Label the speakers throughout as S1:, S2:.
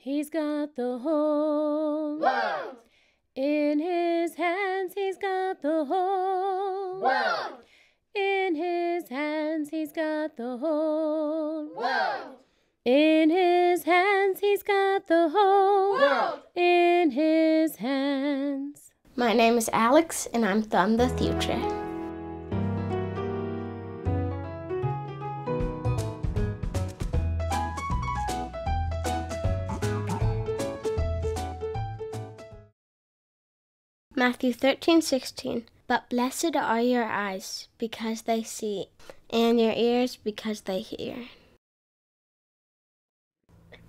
S1: He's got the whole
S2: world.
S1: In his hands, he's got the whole
S2: World.
S1: In his hands, he's got the whole
S2: World.
S1: In his hands, he's got the whole
S2: World.
S1: In his hands.
S3: My name is Alex, and I'm from the future. Matthew 13:16. But blessed are your eyes, because they see, and your ears, because they hear.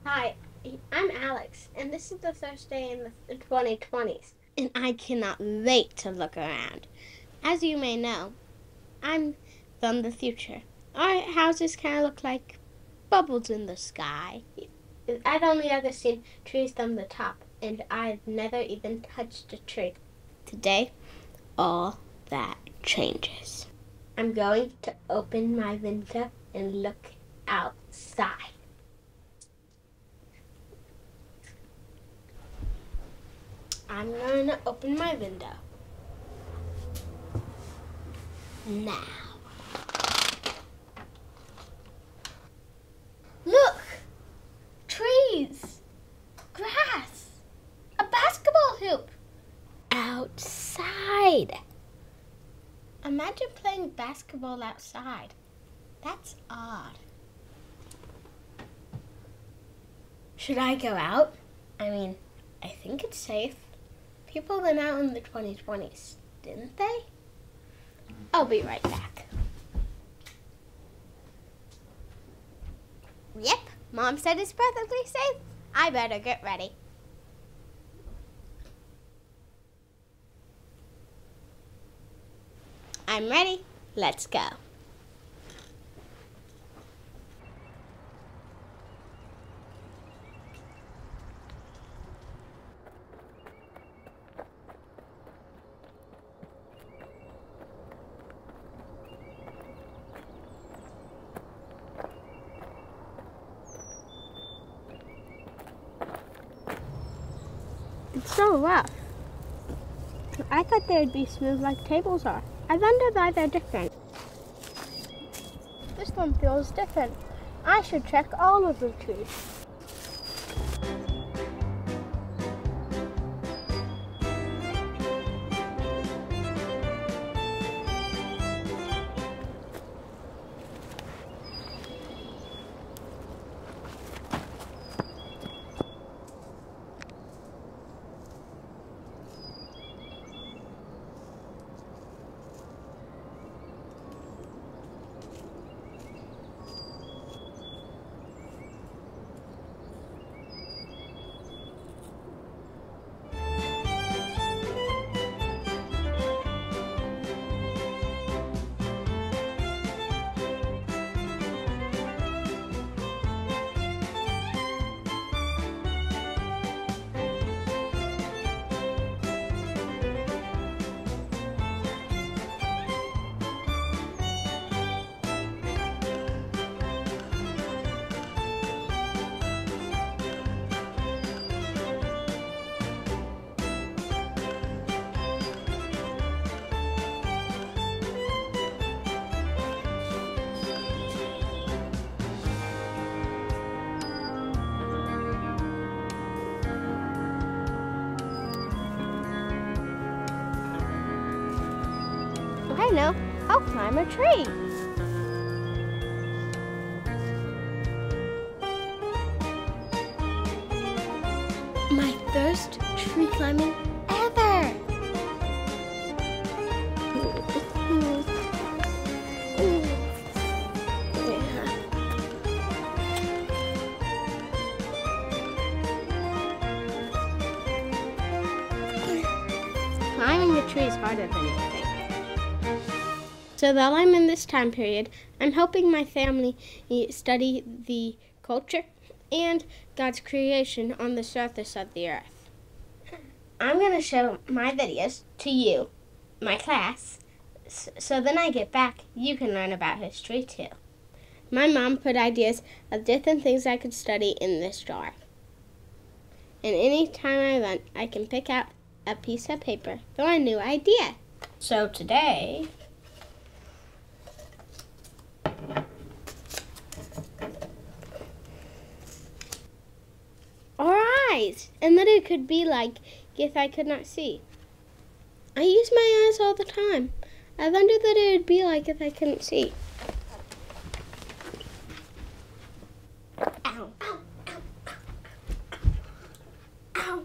S3: Hi, I'm Alex, and this is the first day in the 2020s, and I cannot wait to look around. As you may know, I'm from the future. Our houses kind of look like bubbles in the sky. I've only ever seen trees from the top, and I've never even touched a tree. Today, all that changes. I'm going to open my window and look outside. I'm going to open my window now. Look! Trees! Grass! A basketball hoop! Outside! Imagine playing basketball outside. That's odd. Should I go out? I think it's safe. People went out in the 2020s, didn't they? I'll be right back. Yep, Mom said it's perfectly safe. I better get ready. I'm ready. Let's go. It's so rough. I thought they'd be smooth like tables are. I wonder why they're different. This one feels different. I should check all of the trees. I know, I'll climb a tree. My first tree climbing ever. Climbing the tree is harder than you think. So while I'm in this time period, I'm helping my family study the culture and God's creation on the surface of the earth. I'm going to show my videos to you, my class, so then I get back, you can learn about history too. My mom put ideas of different things I could study in this jar. And any time I want, I can pick out a piece of paper for a new idea. So today, our eyes. And then it could be like if I could not see. I use my eyes all the time. I wonder what it would be like if I couldn't see. Ow, ow, ow, ow, ow.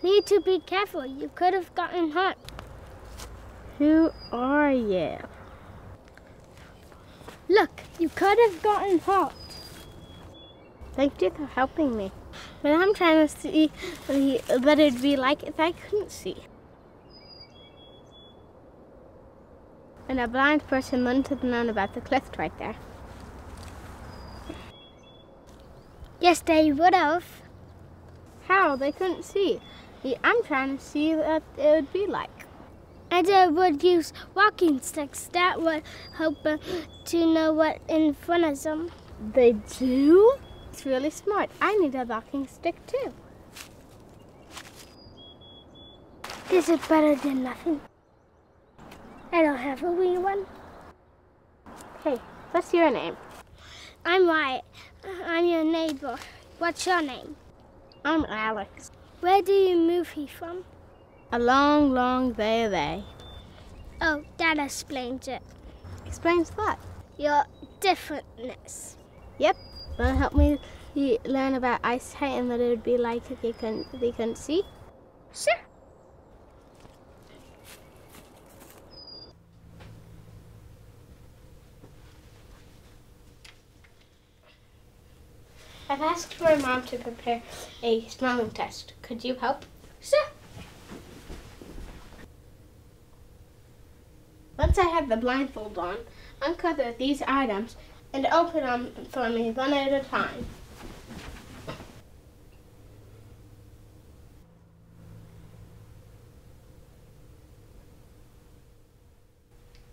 S3: Need to be careful. You could have gotten hurt. Who are you? Look, you could have gotten hurt. Thank you for helping me. But I'm trying to see what it'd be like if I couldn't see. And a blind person wouldn't have known about the cliff right there. Yes, they would have. How? They couldn't see. I'm trying to see what it would be like. And I would use walking sticks. That would help to know what in front of them. They do? It's really smart. I need a walking stick too. This is better than nothing. I don't have a wee one. Hey, what's your name? I'm Wyatt. I'm your neighbor. What's your name? I'm Alex. Where do you move here from? A long, long way away. Oh, that explains it. Explains what? Your differentness. Yep. Will it help me learn about eyesight and what it would be like if we couldn't see? Sure. I've asked my mom to prepare a smelling test. Could you help? Sure. Once I have the blindfold on, uncover these items and open them for me one at a time.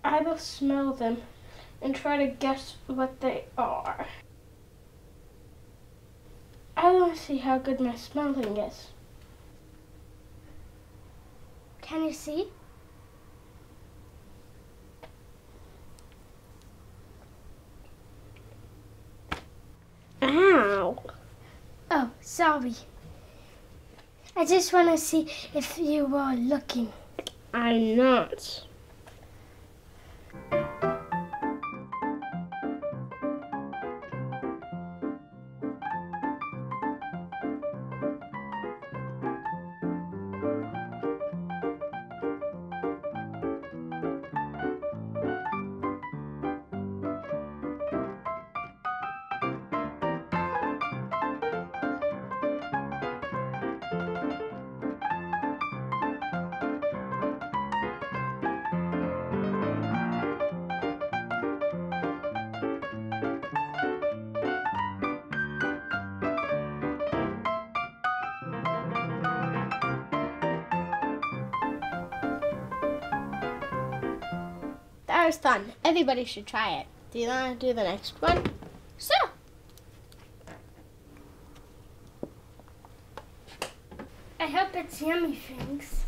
S3: I will smell them and try to guess what they are. I want to see how good my smelling is. Can you see? Ow. Oh, sorry. I just want to see if you were looking. I'm not. That was fun. Everybody should try it. Do you want to do the next one? Sure. I hope it's yummy things.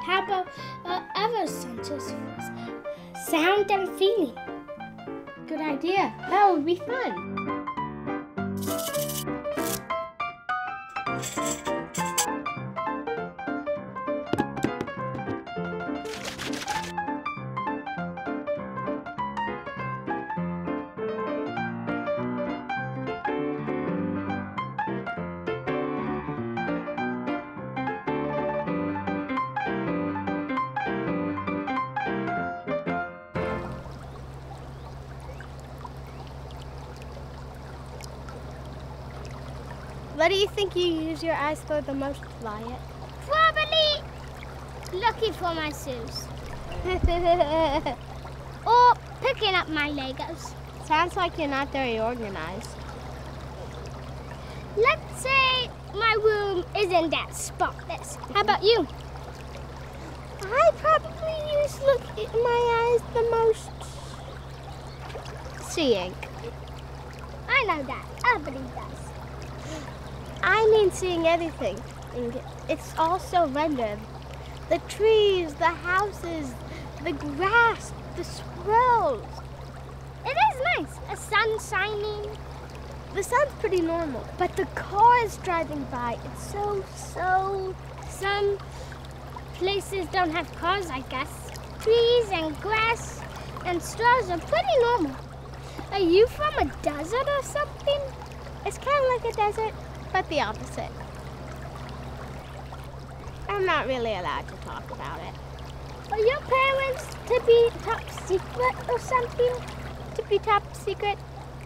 S2: How about other senses? Sound and feeling.
S3: Good idea. That would be fun. What do you think you use your eyes for the most, Wyatt?
S2: Probably looking for my shoes. Or picking up my Legos.
S3: Sounds like you're not very organized.
S2: Let's say my room isn't that spotless. How about you?
S3: I probably use my eyes the most. Seeing.
S2: I know that. Everybody does.
S3: I mean seeing everything. It's all so rendered. The trees, the houses, the grass, the squirrels.
S2: It is nice. A sun shining.
S3: The sun's pretty normal, but the cars driving by, it's so...
S2: Some places don't have cars, I guess. Trees and grass and stars are pretty normal. Are you from a desert or something?
S3: It's kind of like a desert, but the opposite. I'm not really allowed to talk about it.
S2: Are your parents to be top secret or something?
S3: To be top secret?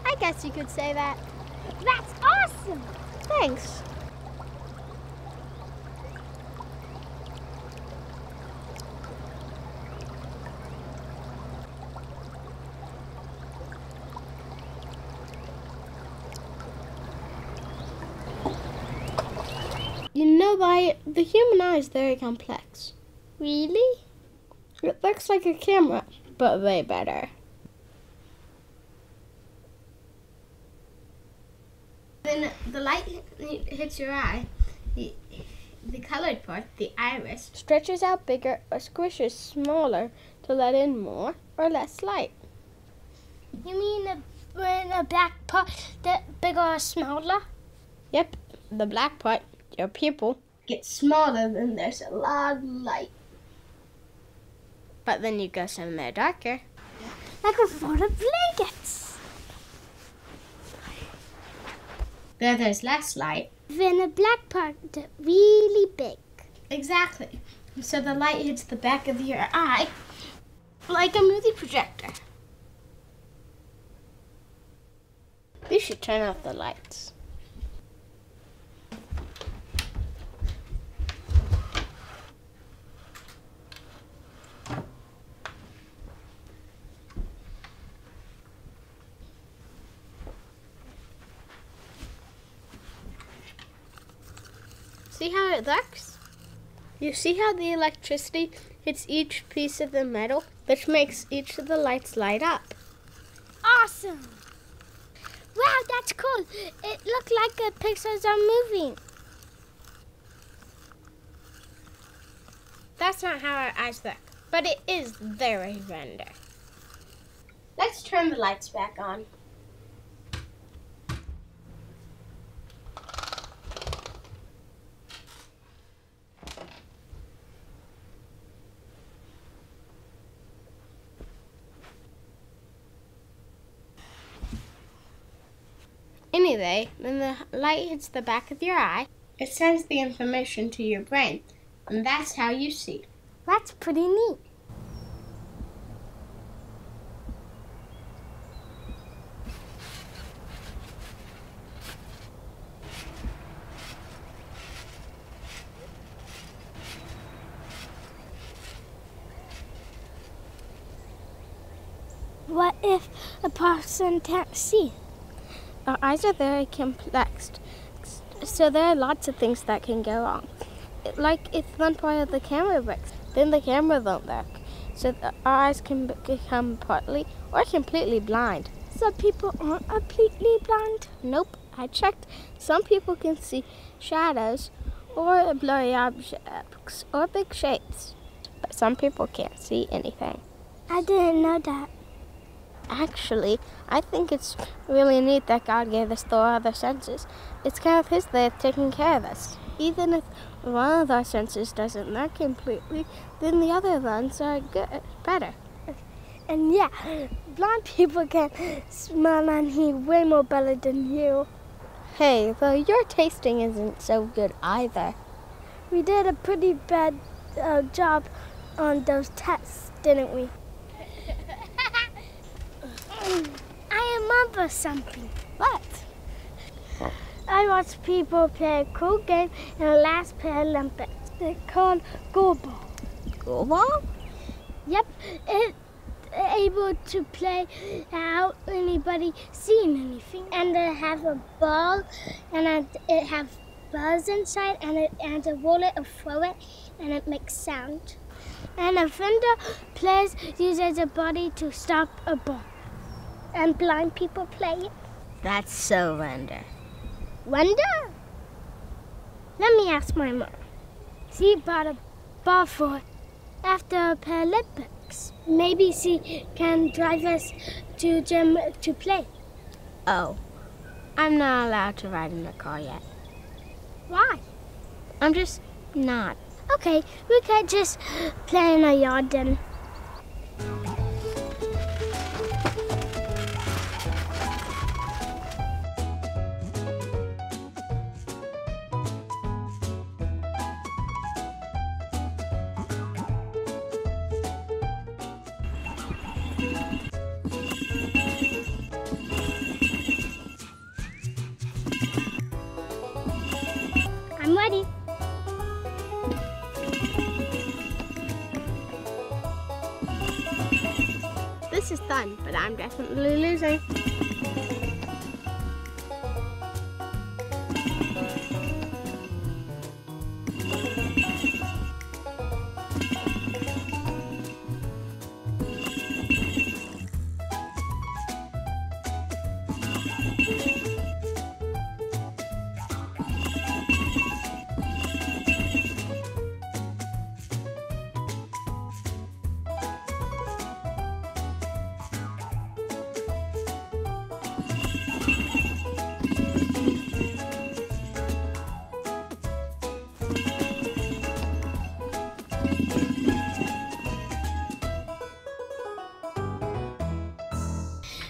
S3: I guess you could say that.
S2: That's awesome!
S3: Thanks. You know, the human eye is very complex.
S2: Really?
S3: It looks like a camera, but way better. When the light hits your eye, the colored part, the iris, stretches out bigger or squishes smaller to let in more or less light.
S2: You mean when the black part get bigger or smaller?
S3: Yep, the black part, your pupil, gets smaller when there's a lot of light. But then you go somewhere darker.
S2: Like a lot of blankets.
S3: Where there's less light.
S2: Then the black part get really big.
S3: Exactly. So the light hits the back of your eye like a movie projector. We should turn off the lights. See how it works? You see how the electricity hits each piece of the metal, which makes each of the lights light up.
S2: Awesome! Wow, that's cool. It looked like the pixels are moving.
S3: That's not how our eyes work, but it is very render. Let's turn the lights back on. Anyway, when the light hits the back of your eye, it sends the information to your brain, and that's how you see.
S2: That's pretty neat. What if a person can't see?
S3: Our eyes are very complex, so there are lots of things that can go wrong. Like if one part of the camera breaks, then the camera won't work. So our eyes can become partly or completely blind.
S2: Some people aren't completely blind.
S3: Nope, I checked. Some people can see shadows or blurry objects or big shapes. but some people can't see anything.
S2: I didn't know that.
S3: Actually, I think it's really neat that God gave us the other senses. It's kind of His way of taking care of us. Even if one of our senses doesn't work completely, then the other ones are better.
S2: And yeah, blind people can smell and hear way more better than you.
S3: Hey, though your tasting isn't so good either.
S2: We did a pretty bad job on those tests, didn't we? I remember something.
S3: What?
S2: I watched people play a cool game in the last Paralympics. It's called Go Ball.
S3: Go ball?
S2: Yep, it's able to play without anybody seeing anything. And they have a ball, and it has buzz inside, and a roll it or throw it, and it makes sound. And a fender plays uses a body to stop a ball. And blind people play it.
S3: That's so random.
S2: Wonder? Let me ask my mom. She bought a ball for after Paralympics. Maybe she can drive us to gym to play.
S3: Oh, I'm not allowed to ride in the car yet.
S2: Why?
S3: I'm just not.
S2: Okay, we can just play in our yard then. I'm ready.
S3: This is fun, but I'm definitely losing.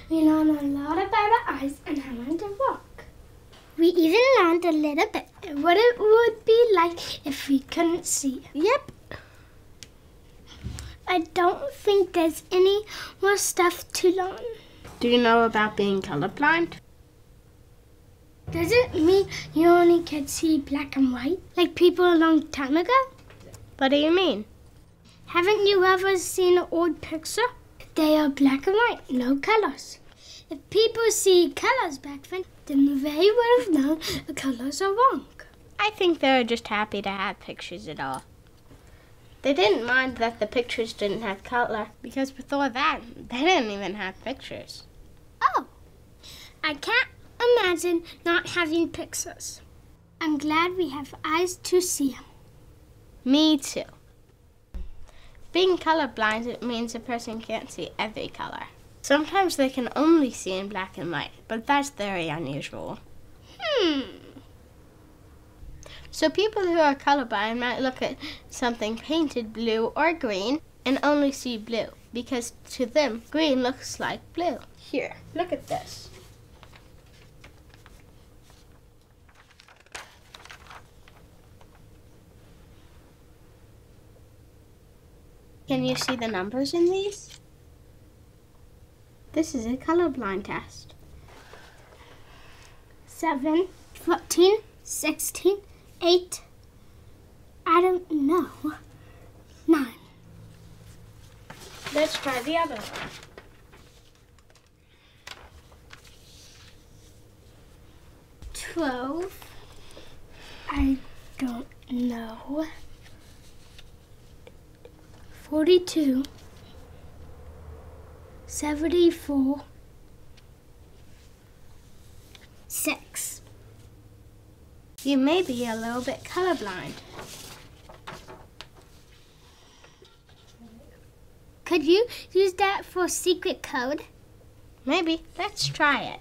S2: We learned a lot about our eyes and how to walk. We even learned a little bit what it would be like if we couldn't see.
S3: Yep.
S2: I don't think there's any more stuff to learn.
S3: Do you know about being colorblind?
S2: Does it mean you only can see black and white, like people a long time ago?
S3: What do you mean?
S2: Haven't you ever seen an old picture? They are black and white, no colors. If people see colors back then they would have known the colors are wrong.
S3: I think they were just happy to have pictures at all. They didn't mind that the pictures didn't have color, because before that, they didn't even have pictures.
S2: Oh, I can't imagine not having pictures. I'm glad we have eyes to see them.
S3: Me too. Being colorblind, it means a person can't see every color. Sometimes they can only see in black and white, but that's very unusual. So people who are colorblind might look at something painted blue or green and only see blue, because to them, green looks like blue. Here, look at this. Can you see the numbers in these? This is a colorblind test.
S2: 7, 14, 16, 8, I don't know, 9.
S3: Let's try the other one.
S2: 12, I don't know, 42, 74, 6.
S3: You may be a little bit colorblind.
S2: Could you use that for secret code?
S3: Maybe. Let's try it.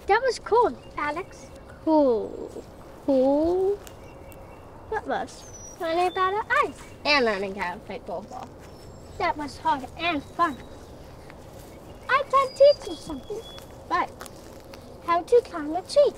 S2: That was cool, Alex.
S3: Cool. Cool? What was?
S2: Learning about our ice.
S3: And learning how to play goalball.
S2: That was hard and fun. I can teach you something.
S3: But
S2: How to climb a tree.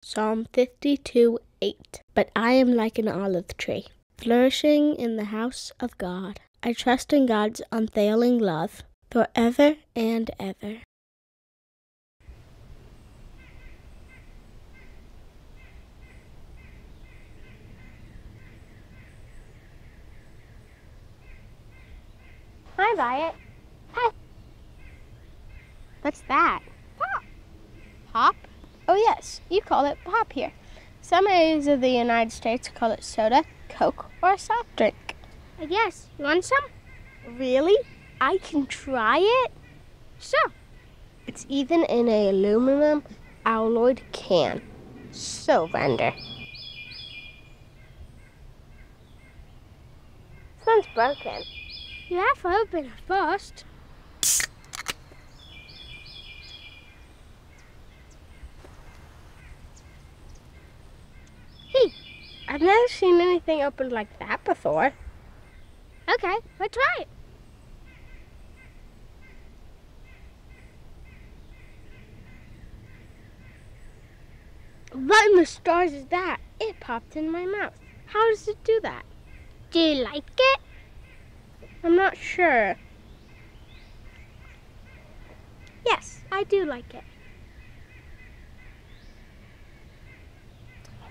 S3: Psalm 52:8. But I am like an olive tree, flourishing in the house of God. I trust in God's unfailing love forever and ever.
S2: Hi, Violet. Hi.
S3: What's that?
S2: Pop.
S3: Pop? Oh yes, you call it pop here. Some areas of the United States call it soda, Coke, or a soft drink.
S2: Yes, you want some?
S3: Really? I can try it?
S2: Sure.
S3: It's even in an aluminum alloyed can. So Vander. This one's broken.
S2: You have to open it first.
S3: Hey, I've never seen anything opened like that before.
S2: Okay, let's try it.
S3: What in the stars is that? It popped in my mouth. How does it do that?
S2: Do you like it?
S3: I'm not sure. Yes, I do like it.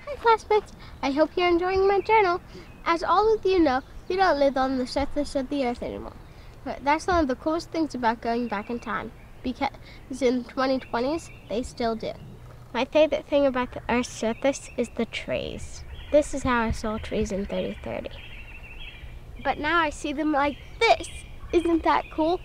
S3: Hi classmates, I hope you're enjoying my journal. As all of you know, we don't live on the surface of the earth anymore. But that's one of the coolest things about going back in time, because in the 2020s, they still do. My favorite thing about the earth's surface is the trees. This is how I saw trees in 3030. But now I see them like this. Isn't that cool?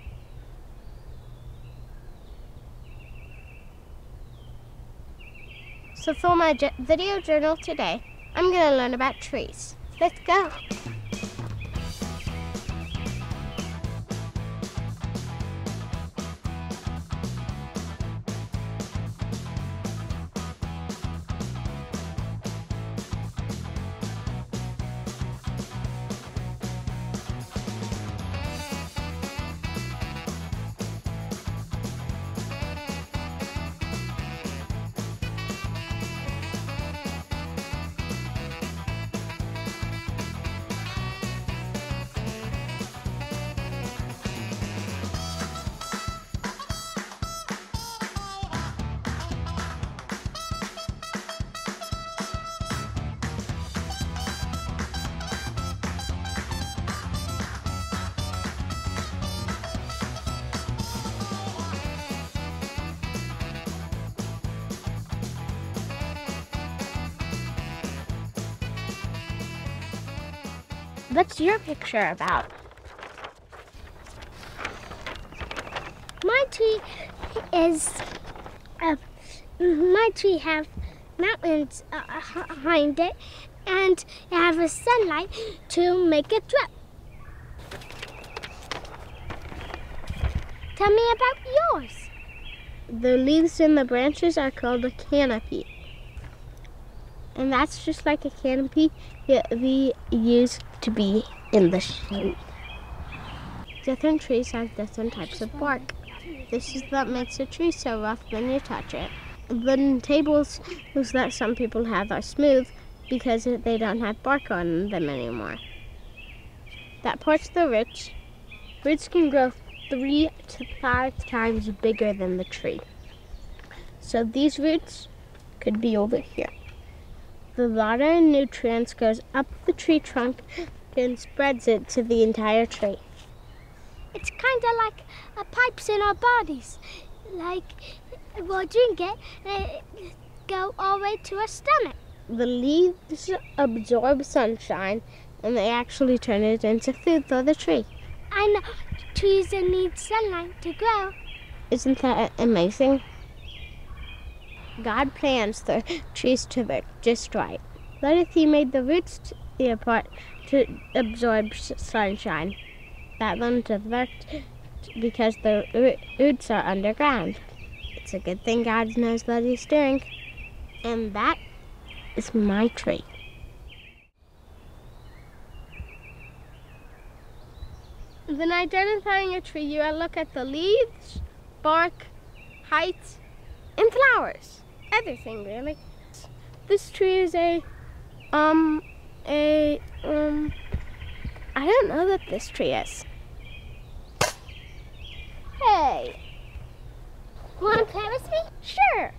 S3: So for my video journal today, I'm going to learn about trees. Let's go. What's your picture about?
S2: My tree have mountains behind it, and it have a sunlight to make it drip. Tell me about yours.
S3: The leaves and the branches are called a canopy. And that's just like a canopy we use to be in the shade. Different trees have different types of bark. This is what makes a tree so rough when you touch it. Wooden tables that some people have are smooth because they don't have bark on them anymore. That part's the roots. Roots can grow 3 to 5 times bigger than the tree. So these roots could be over here. The water and nutrients goes up the tree trunk and spreads it to the entire tree.
S2: It's kind of like pipes in our bodies. Like we'll drink it and it go all the way to our stomach.
S3: The leaves absorb sunshine and they actually turn it into food for the tree.
S2: I know trees that need sunlight to grow.
S3: Isn't that amazing? God plans the trees to work just right. What if He made the roots apart to absorb sunshine? That wouldn't have worked because the roots are underground. It's a good thing God knows what He's doing. And that is my tree. When identifying a tree, you look at the leaves, bark, height, and flowers. Everything, really. This tree is I don't know what this tree is. Hey!
S2: Want to play with me?
S3: Sure.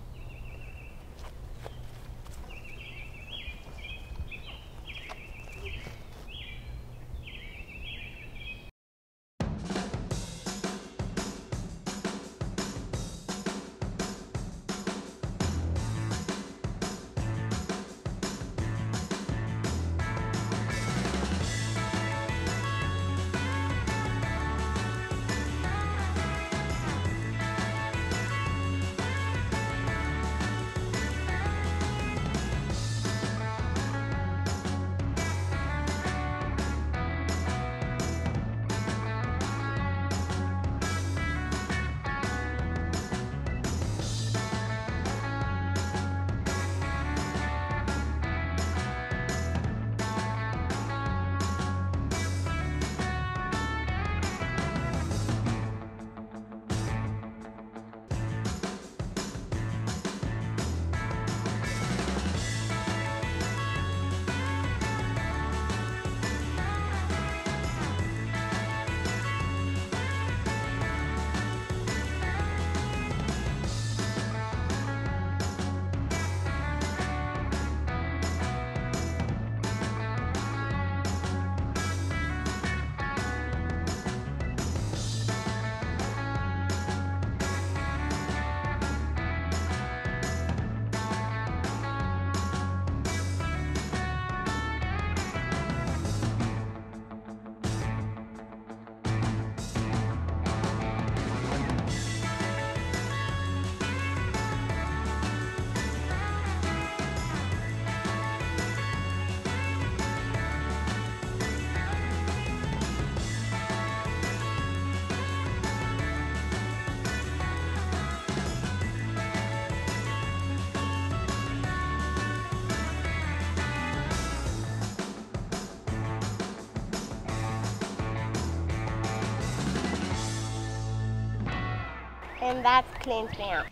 S3: And that cleans me out.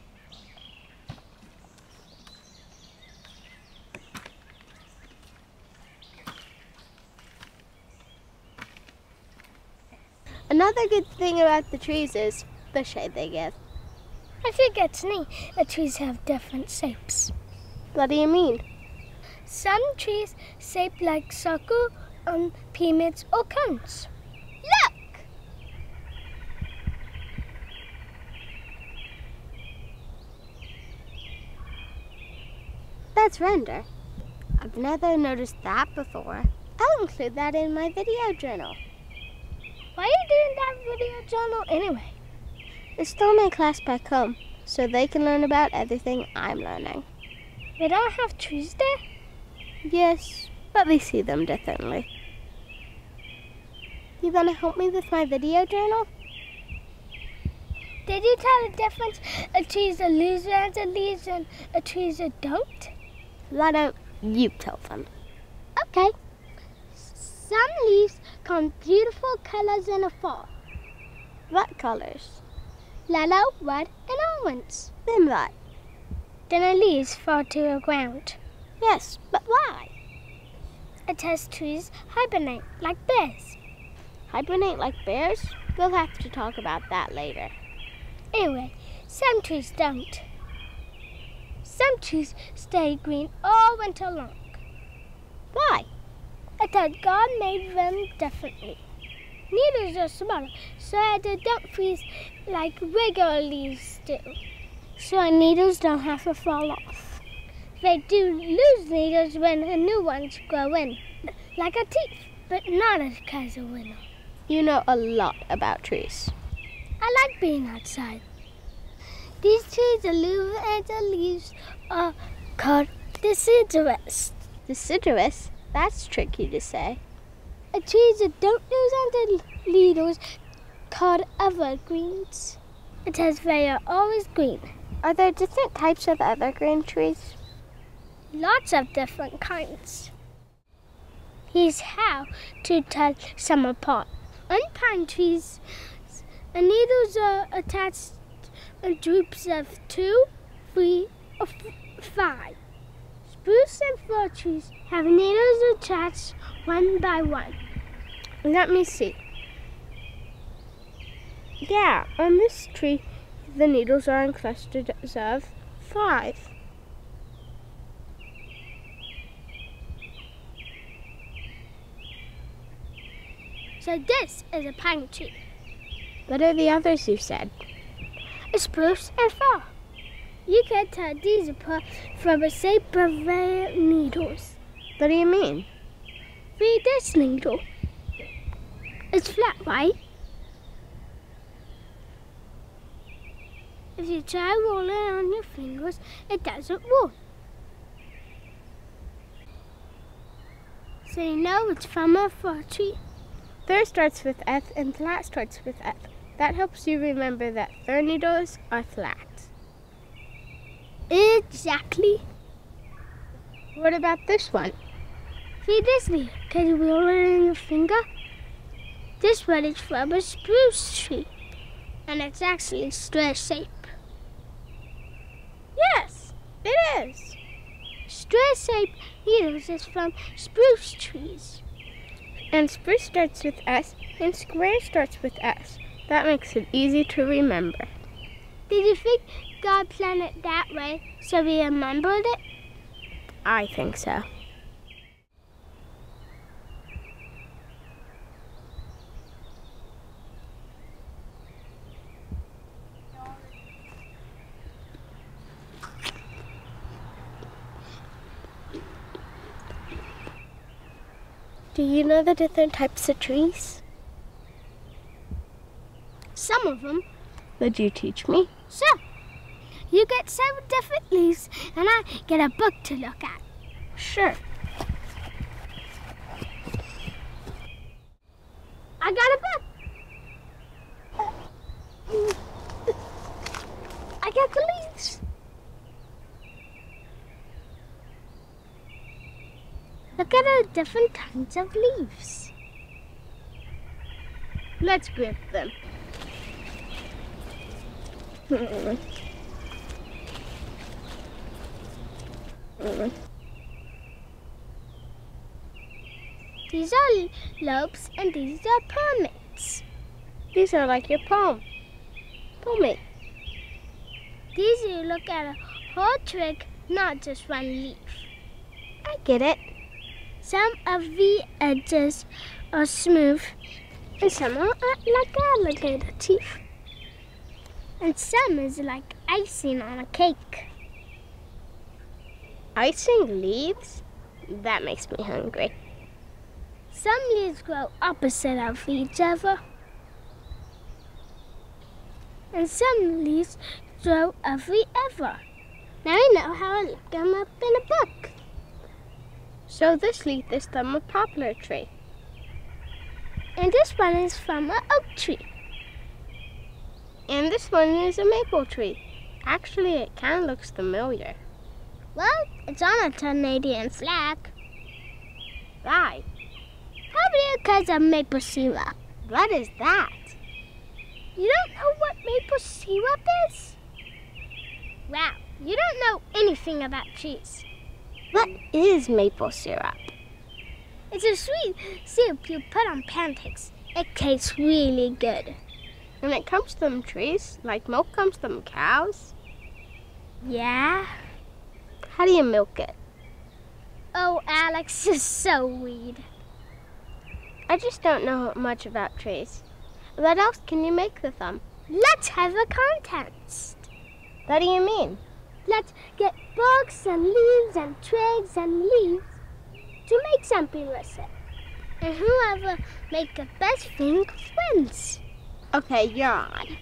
S3: Another good thing about the trees is the shade they give.
S2: I think it's neat that trees have different shapes.
S3: What do you mean?
S2: Some trees shaped like circle, pyramids, or cones. Look!
S3: That's render. I've never noticed that before. I'll include that in my video journal.
S2: Why are you doing that video journal anyway?
S3: It's still my class back home, so they can learn about everything I'm learning.
S2: They don't have trees there?
S3: Yes, but we see them differently. You want to help me with my video journal?
S2: Did you tell the difference? A tree's a leaves and a leaves and a tree's a don't?
S3: Why don't you tell them?
S2: Okay. Some leaves come beautiful colors in the fall.
S3: What colors?
S2: Yellow, red, and orange.
S3: Then what?
S2: Then the leaves fall to the ground.
S3: Yes, but why?
S2: It tells trees hibernate like bears.
S3: Hibernate like bears? We'll have to talk about that later.
S2: Anyway, some trees don't. Some trees stay green all winter long.
S3: Why?
S2: It tells God made them differently. Needles are smaller, so they don't freeze like regular leaves do. So our needles don't have to fall off. They do lose needles when new ones grow in, like a teeth, but not as kind of winter.
S3: You know a lot about trees.
S2: I like being outside. These trees, the leaves are called deciduous.
S3: Deciduous? That's tricky to say.
S2: A trees that don't lose the needles called evergreens. It says they are always green.
S3: Are there different types of evergreen trees?
S2: Lots of different kinds. Here's how to tell some apart. On pine trees, the needles are attached in groups of 2, 3, or 5. Spruce and fir trees have needles attached one by one.
S3: Let me see. Yeah, on this tree, the needles are in clusters of 5.
S2: So this is a pine tree.
S3: What are the others you said?
S2: A spruce and fir. You can tell these apart from the shape of their needles.
S3: What do you mean?
S2: Read this needle. It's flat, right? If you try rolling it on your fingers, it doesn't roll. So you know it's from a fir tree.
S3: Fir starts with F and flat starts with F. That helps you remember that fir needles are flat.
S2: Exactly.
S3: What about this one?
S2: See this needle? Can you roll it in your finger? This one is from a spruce tree, and it's actually square shape.
S3: Yes, it is.
S2: Square shape needles is from spruce trees.
S3: And spruce starts with S, and square starts with S. That makes it easy to remember.
S2: Did you think God planned it that way so we remembered it?
S3: I think so. Do you know the different types of trees?
S2: Some of them.
S3: Would you teach me?
S2: Sure. You get 7 different leaves, and I get a book to look at.
S3: Sure.
S2: I got a book. I got the leaves. Look at the different kinds of leaves.
S3: Let's grip them.
S2: These are lobes and these are palmates.
S3: These are like your palm. Palmate.
S2: These you look at a whole twig, not just one leaf.
S3: I get it.
S2: Some of the edges are smooth and some are like alligator teeth. And some is like icing on a cake.
S3: Icing leaves? That makes me hungry.
S2: Some leaves grow opposite of each other. And some leaves grow every ever. Now we know how to look them up in a book.
S3: So this leaf is from a poplar tree.
S2: And this one is from an oak tree.
S3: And this one is a maple tree. Actually, it kind of looks familiar.
S2: Well, it's on a Canadian flag.
S3: Why?
S2: Probably because of maple syrup.
S3: What is that?
S2: You don't know what maple syrup is? Wow, you don't know anything about cheese.
S3: What is maple syrup?
S2: It's a sweet syrup you put on pancakes. It tastes really good.
S3: And it comes from trees, like milk comes from cows?
S2: Yeah?
S3: How do you milk it?
S2: Oh, Alex is so weird.
S3: I just don't know much about trees. What else can you make with them?
S2: Let's have a contest.
S3: What do you mean?
S2: Let's get books and leaves and twigs and leaves to make something with it. And whoever makes the best thing wins.
S3: Okay, you're on.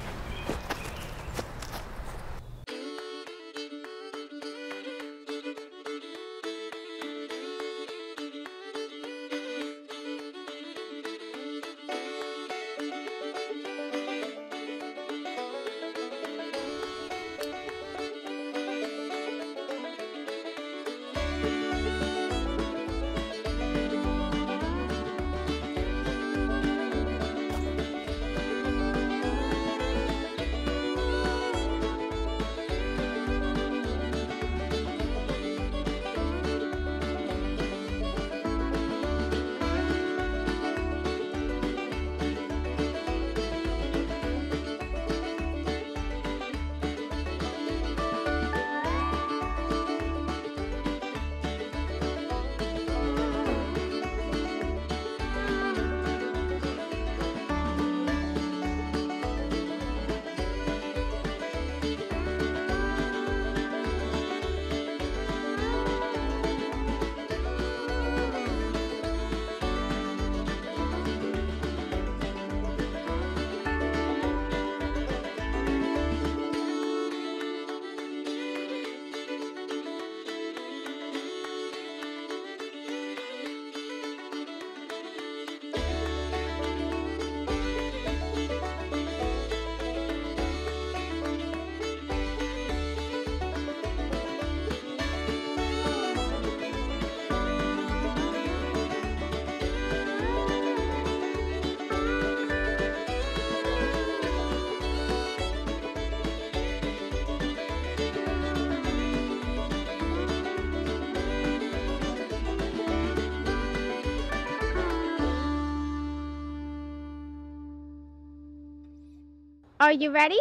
S3: Are you ready?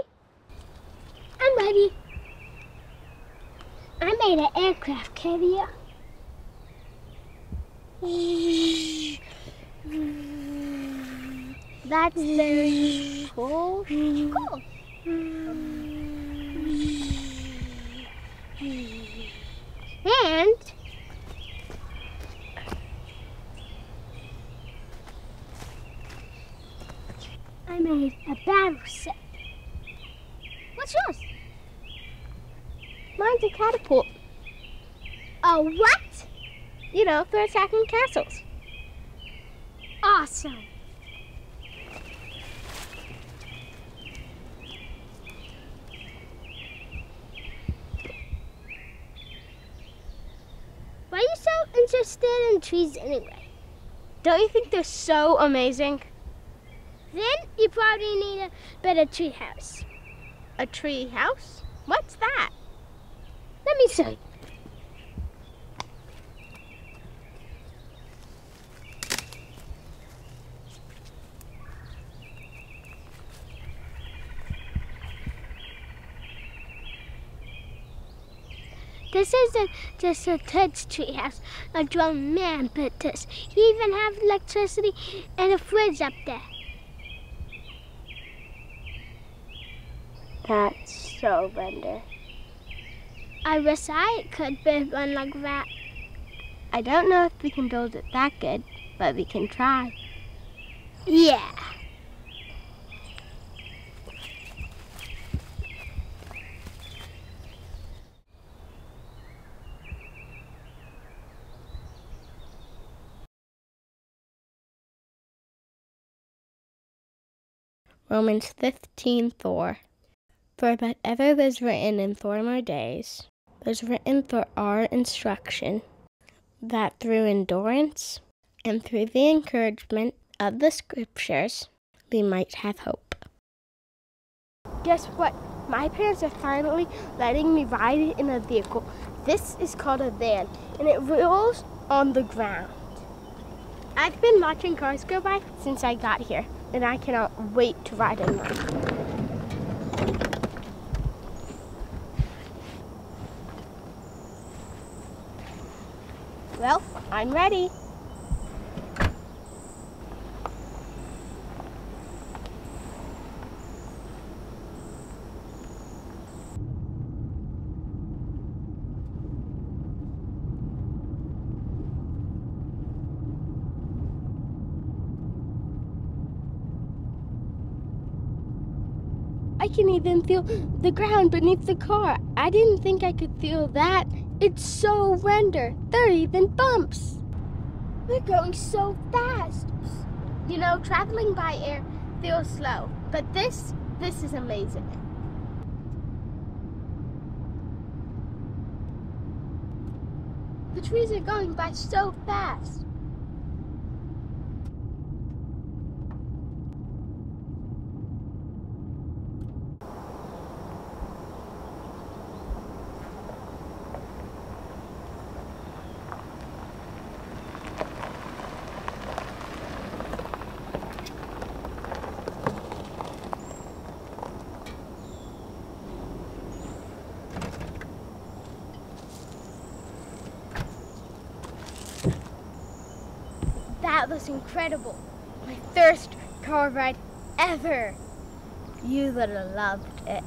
S2: I'm ready. I made an aircraft carrier.
S3: That's very cool.
S2: Cool. And I made a battleship. What's yours?
S3: Mine's a catapult.
S2: A what?
S3: You know, for attacking castles.
S2: Awesome. Why are you so interested in trees anyway?
S3: Don't you think they're so amazing?
S2: Then you probably need a better tree house.
S3: A tree house? What's that?
S2: Let me show you. This isn't just a kid's treehouse. A grown man built this. He even has electricity and a fridge up there.
S3: That's so render.
S2: I wish I could build one like that.
S3: I don't know if we can build it that good, but we can try.
S2: Yeah.
S3: Romans 15:4. For whatever was written in former days was written for our instruction, that through endurance and through the encouragement of the Scriptures, we might have hope. Guess what? My parents are finally letting me ride in a vehicle. This is called a van, and it rolls on the ground. I've been watching cars go by since I got here, and I cannot wait to ride in one. Well, I'm ready. I can even feel the ground beneath the car. I didn't think I could feel that. It's so render. There are even bumps. We're going so fast. You know, traveling by air feels slow, but this is amazing. The trees are going by so fast. That was incredible. My first car ride ever. You would have loved it.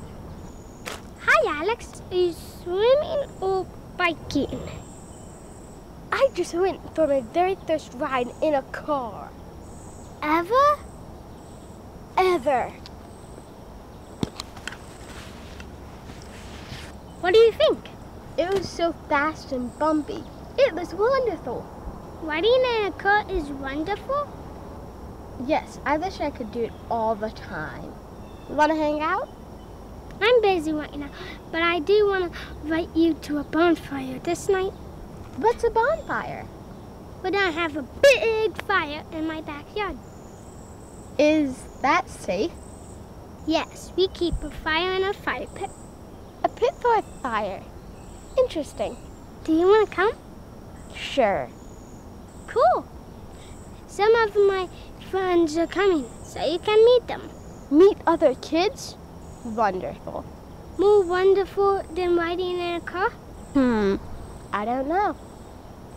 S2: Hi, Alex. Are you swimming or biking?
S3: I just went for my very first ride in a car.
S2: Ever?
S3: Ever.
S2: What do you think?
S3: It was so fast and bumpy. It was wonderful.
S2: Riding in a car is wonderful?
S3: Yes, I wish I could do it all the time. Want to hang out?
S2: I'm busy right now, but I do want to invite you to a bonfire this night.
S3: What's a bonfire?
S2: We're going to have a big fire in my backyard.
S3: Is that safe?
S2: Yes, we keep a fire in a fire pit.
S3: A pit for a fire. Interesting.
S2: Do you want to come?
S3: Sure.
S2: Cool. Some of my friends are coming, so you can meet them.
S3: Meet other kids? Wonderful.
S2: More wonderful than riding in a car?
S3: I don't know.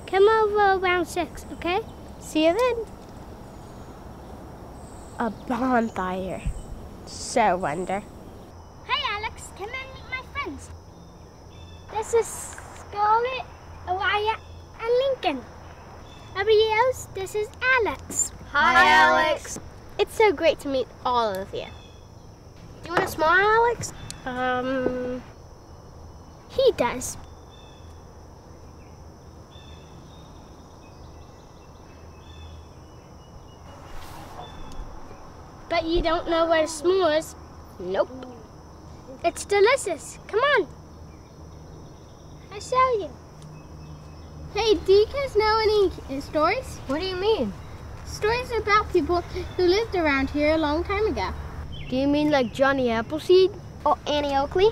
S2: Come over around 6, okay?
S3: See you then. A bonfire. So wonder.
S2: Hey, Alex, come and meet my friends. This is Scarlett, Araya, and Lincoln. Everybody else, this is Alex.
S3: Hi, Alex. It's so great to meet all of you.
S2: Do you want to smile, Alex? He does. But you don't know what a s'more is?
S3: Nope.
S2: It's delicious. Come on. I'll show you.
S3: Hey, do you guys know any stories?
S1: What do you mean?
S3: Stories about people who lived around here a long time ago.
S1: Do you mean like Johnny Appleseed?
S2: Or Annie Oakley?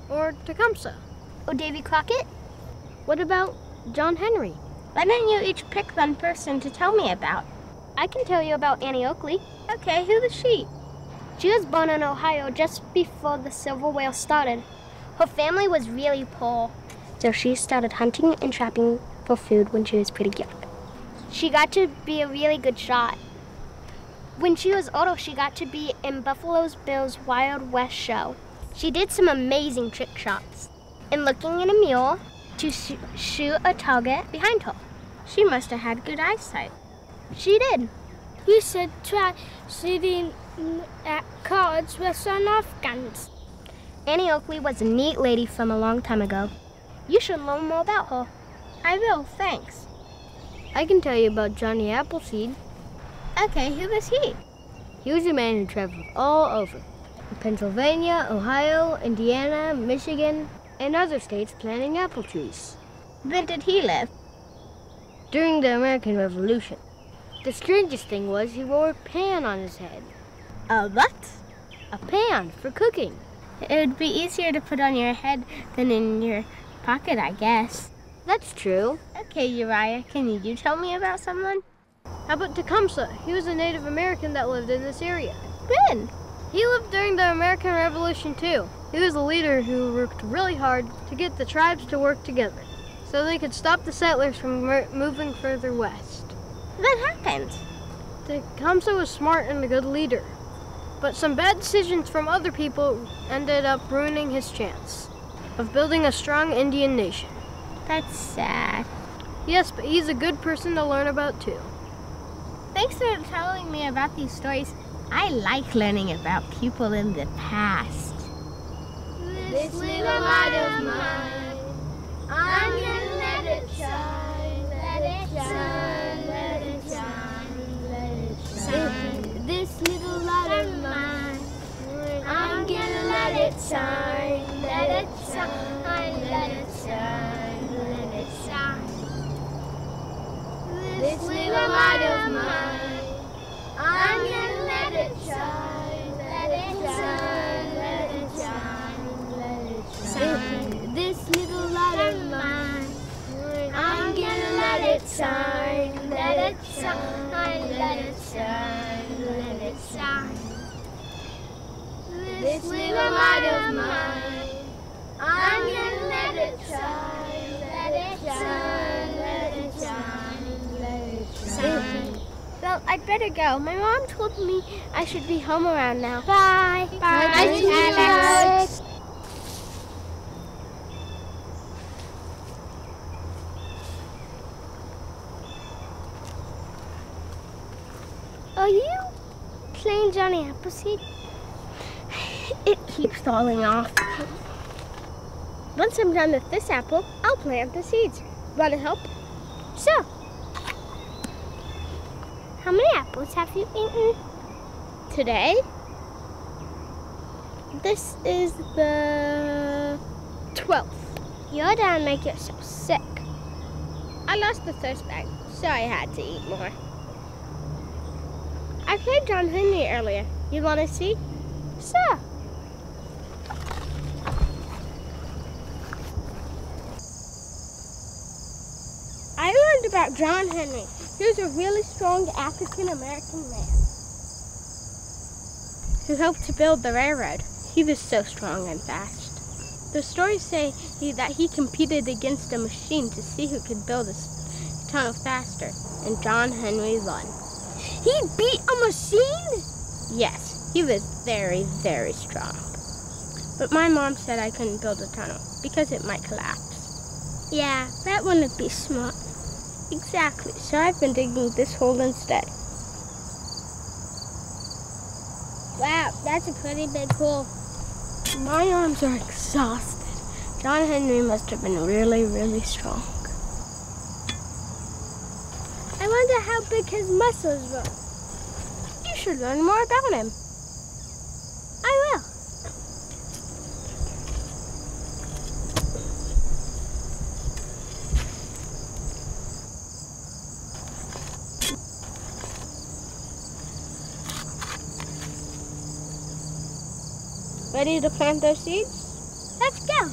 S1: Or Tecumseh?
S2: Or Davy Crockett?
S1: What about John Henry?
S3: Why don't you each pick one person to tell me about?
S2: I can tell you about Annie Oakley.
S3: Okay, who was she?
S2: She was born in Ohio just before the Civil War started. Her family was really poor, so she started hunting and trapping for food when she was pretty young. She got to be a really good shot. When she was older, she got to be in Buffalo Bill's Wild West show. She did some amazing trick shots and looking at a mule to shoot a target behind her.
S3: She must have had good eyesight.
S2: She did. You should try shooting at cards with sawed-off guns. Annie Oakley was a neat lady from a long time ago. You should learn more about her.
S3: I will, thanks.
S1: I can tell you about Johnny Appleseed.
S3: Okay, who was he?
S1: He was a man who traveled all over,
S2: Pennsylvania, Ohio, Indiana, Michigan, and other states planting apple trees.
S3: When did he live?
S2: During the American Revolution. The strangest thing was he wore a pan on his head.
S3: A what?
S2: A pan for cooking.
S3: It would be easier to put on your head than in your pocket, I guess.
S2: That's true.
S3: Okay, Uriah, can you tell me about someone?
S2: How about Tecumseh? He was a Native American that lived in this area.
S3: When?
S2: He lived during the American Revolution too. He was a leader who worked really hard to get the tribes to work together so they could stop the settlers from moving further west.
S3: What happened?
S2: Tecumseh was smart and a good leader, but some bad decisions from other people ended up ruining his chance of building a strong Indian nation.
S3: That's sad.
S2: Yes, but he's a good person to learn about too.
S3: Thanks for telling me about these stories. I like learning about people in the past.
S2: This little light of mine, I'm gonna let it shine, let it shine, let it shine, let it shine. This little light of mine, I'm gonna let it shine, let it shine, let it shine, let it shine. This little light of mine, I'm gonna let it shine, let it shine, let it shine, let it shine. This little light of mine, I'm gonna let it shine, let it shine, let it shine, let it shine. This little light of mine, I'm gonna let it shine, let it shine, let it shine, let it shine.
S3: Well, I'd better go. My mom told me I should be home around now.
S2: Bye.
S3: Bye.
S2: Nice to meet you, Alex.
S3: Are you playing Johnny Appleseed? It keeps falling off. Once I'm done with this apple, I'll plant the seeds. Want to help? Sure. How many apples have you eaten today? This is the 12th. You're done make yourself sick. I lost the thirst bag, so I had to eat more. I played John Henry earlier. You want to see? Sure. I learned about John Henry. He was a really strong African-American man who helped to build the railroad. He was so strong and fast. The stories say that he competed against a machine to see who could build a tunnel faster, and John Henry won.
S2: He beat a machine?
S3: Yes, he was very, very strong. But my mom said I couldn't build a tunnel because it might collapse. Yeah, that wouldn't be smart. Exactly, so I've been digging this hole instead. Wow, that's a pretty big hole. My arms are exhausted. John Henry must have been really, really strong. I wonder how big his muscles were. You should learn more about him. I will. Ready to plant those seeds? Let's go.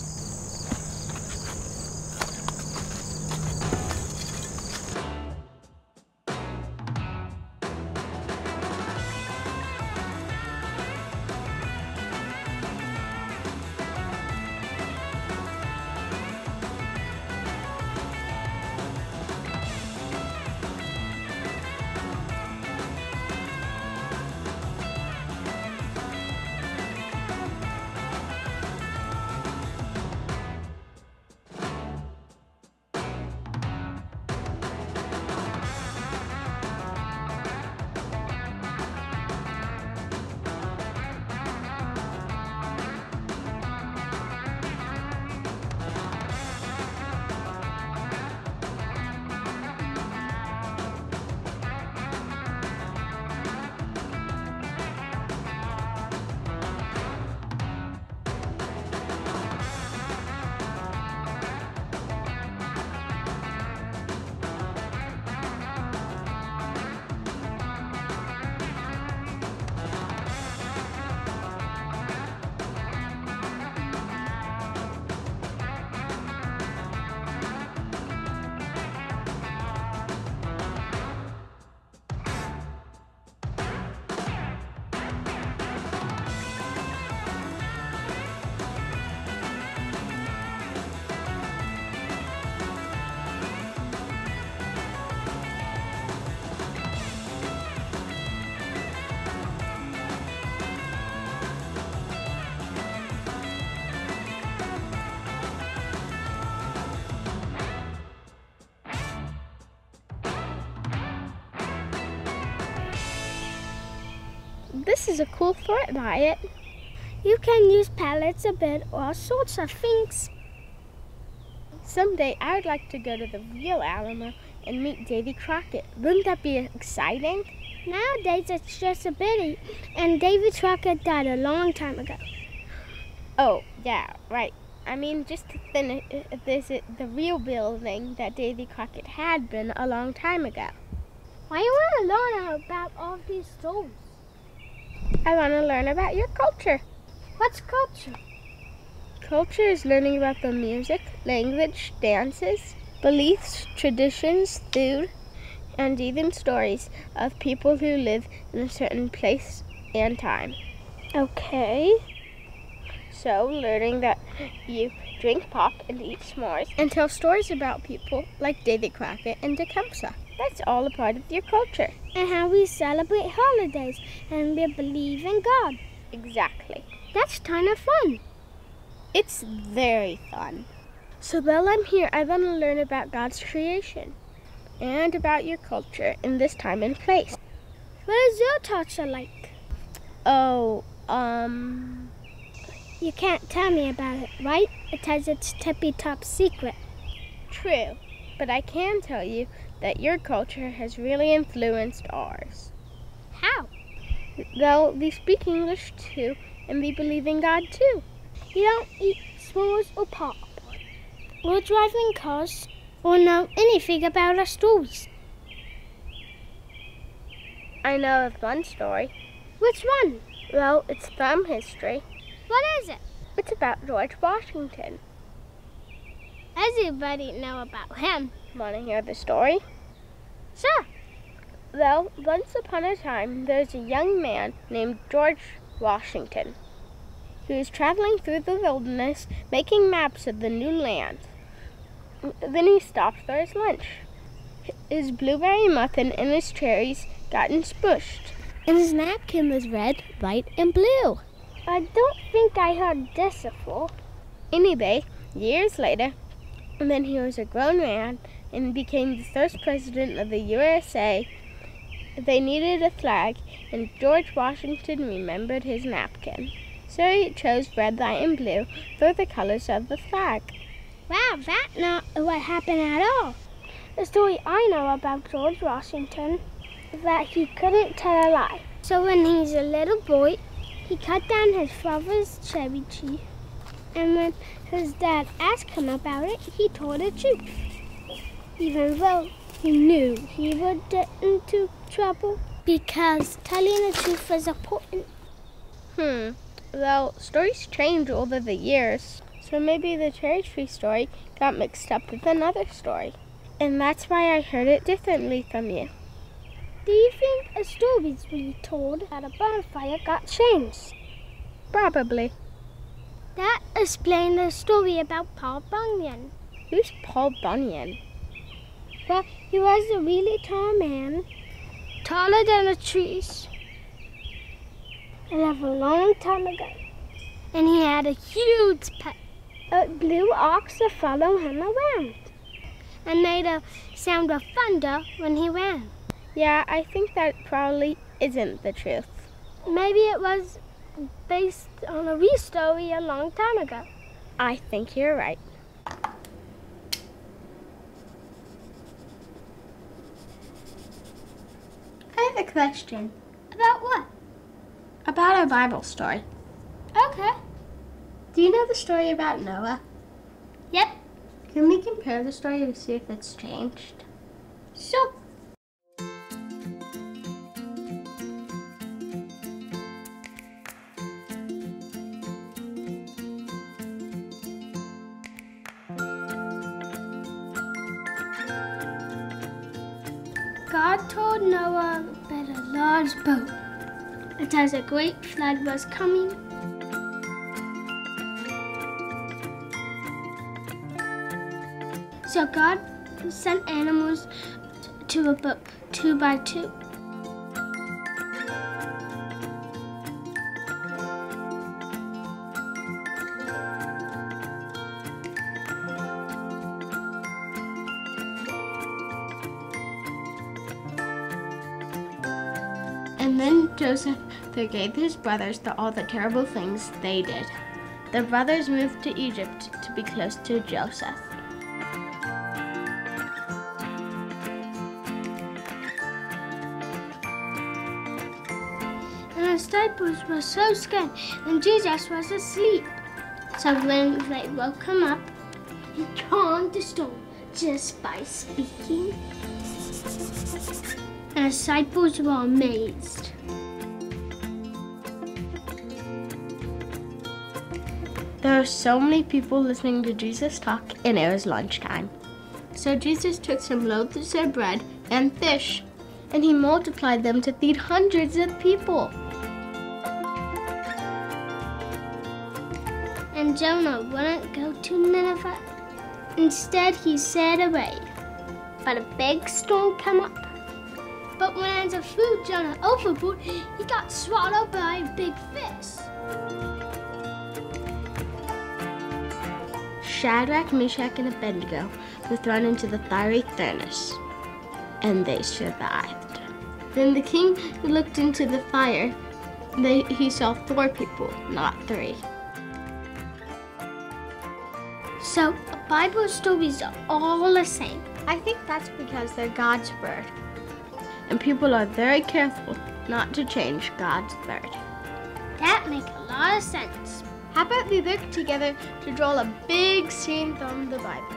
S2: this is a cool thought, Wyatt. You can use pallets a bit, all sorts of things. Someday I would like to go to the real Alamo and meet Davy Crockett. Wouldn't that be exciting? Nowadays it's just a pity, and Davy Crockett died a long time ago. Oh, yeah, right. I mean, just to visit the real building that Davy Crockett had been a long time ago. Why do you want to learn about all these stories? I want to learn about your culture. What's culture? Culture is learning about the music, language, dances, beliefs, traditions, food, and even stories of people who live in a certain place and time. Okay. So, learning that you drink pop and eat s'mores and tell stories about people like Davy Crockett and Tecumseh. That's all a part of your culture. And how we celebrate holidays and we believe in God. Exactly. That's kind of fun. It's very fun. So while I'm here, I want to learn about God's creation and about your culture in this time and place. What is your culture like? Oh, You can't tell me about it, right? Because it's tippy-top secret. True, but I can tell you that your culture has really influenced ours. How? Well, we speak English too, and we believe in God too. You don't eat s'mores or pop, or drive in cars, or know anything about our stories. I know of one story. Which one? Well, it's from history. What is it? It's about George Washington. Everybody know about him. Want to hear the story? Sure. Well, once upon a time, there's a young man named George Washington who was traveling through the wilderness making maps of the new land. Then he stopped for his lunch. His blueberry muffin and his cherries got smushed, and his napkin was red, white, and blue. I don't think I heard this before. Anyway, years later, when he was a grown man and became the first president of the USA, they needed a flag, and George Washington remembered his napkin. So he chose red, white, and blue for the colors of the flag. Wow, that's not what happened at all. The story I know about George Washington is that he couldn't tell a lie. So when he was a little boy, he cut down his father's cherry tree. And when his dad asked him about it, he told the truth. Even though he knew he would get into trouble, because telling the truth was important. Well, stories change over the years. So maybe the cherry tree story got mixed up with another story. And that's why I heard it differently from you. Do you think a story's we told at a bonfire got changed? Probably. That explains the story about Paul Bunyan. Who's Paul Bunyan? Well, he was a really tall man, taller than the trees. He lived a long time ago. And he had a huge pet, a blue ox to follow him around, and made a sound of thunder when he ran. Yeah, I think that probably isn't the truth. Maybe it was based on a real story a long time ago. I think you're right. I have a question. About what? About our Bible story. Okay. Do you know the story about Noah? Yep. Can we compare the story to see if it's changed? Sure. God told Noah that a large boat, as a great flood was coming. So God sent animals to a boat 2 by 2. And then Joseph
S3: forgave his brothers for all the terrible things they did. The brothers moved to Egypt to be close to Joseph.
S2: And the disciples were so scared, and Jesus was asleep. So when they woke him up, he calmed the storm just by speaking. And the disciples were amazed.
S3: There were so many people listening to Jesus talk, and it was lunchtime. So Jesus took some loaves of bread and fish, and he multiplied them to feed hundreds of people.
S2: And Jonah wouldn't go to Nineveh. Instead, he sailed away. But a big storm came up. But when Asa threw Jonah overboard, he got swallowed by a big fish.
S3: Shadrach, Meshach, and Abednego were thrown into the fiery furnace, and they survived. Then the king looked into the fire. He saw 4 people, not 3.
S2: So, Bible stories are all the same.
S3: I think that's because they're God's word, and people are very careful not to change God's word.
S2: That makes a lot of sense.
S3: How about we work together to draw a big scene from the Bible?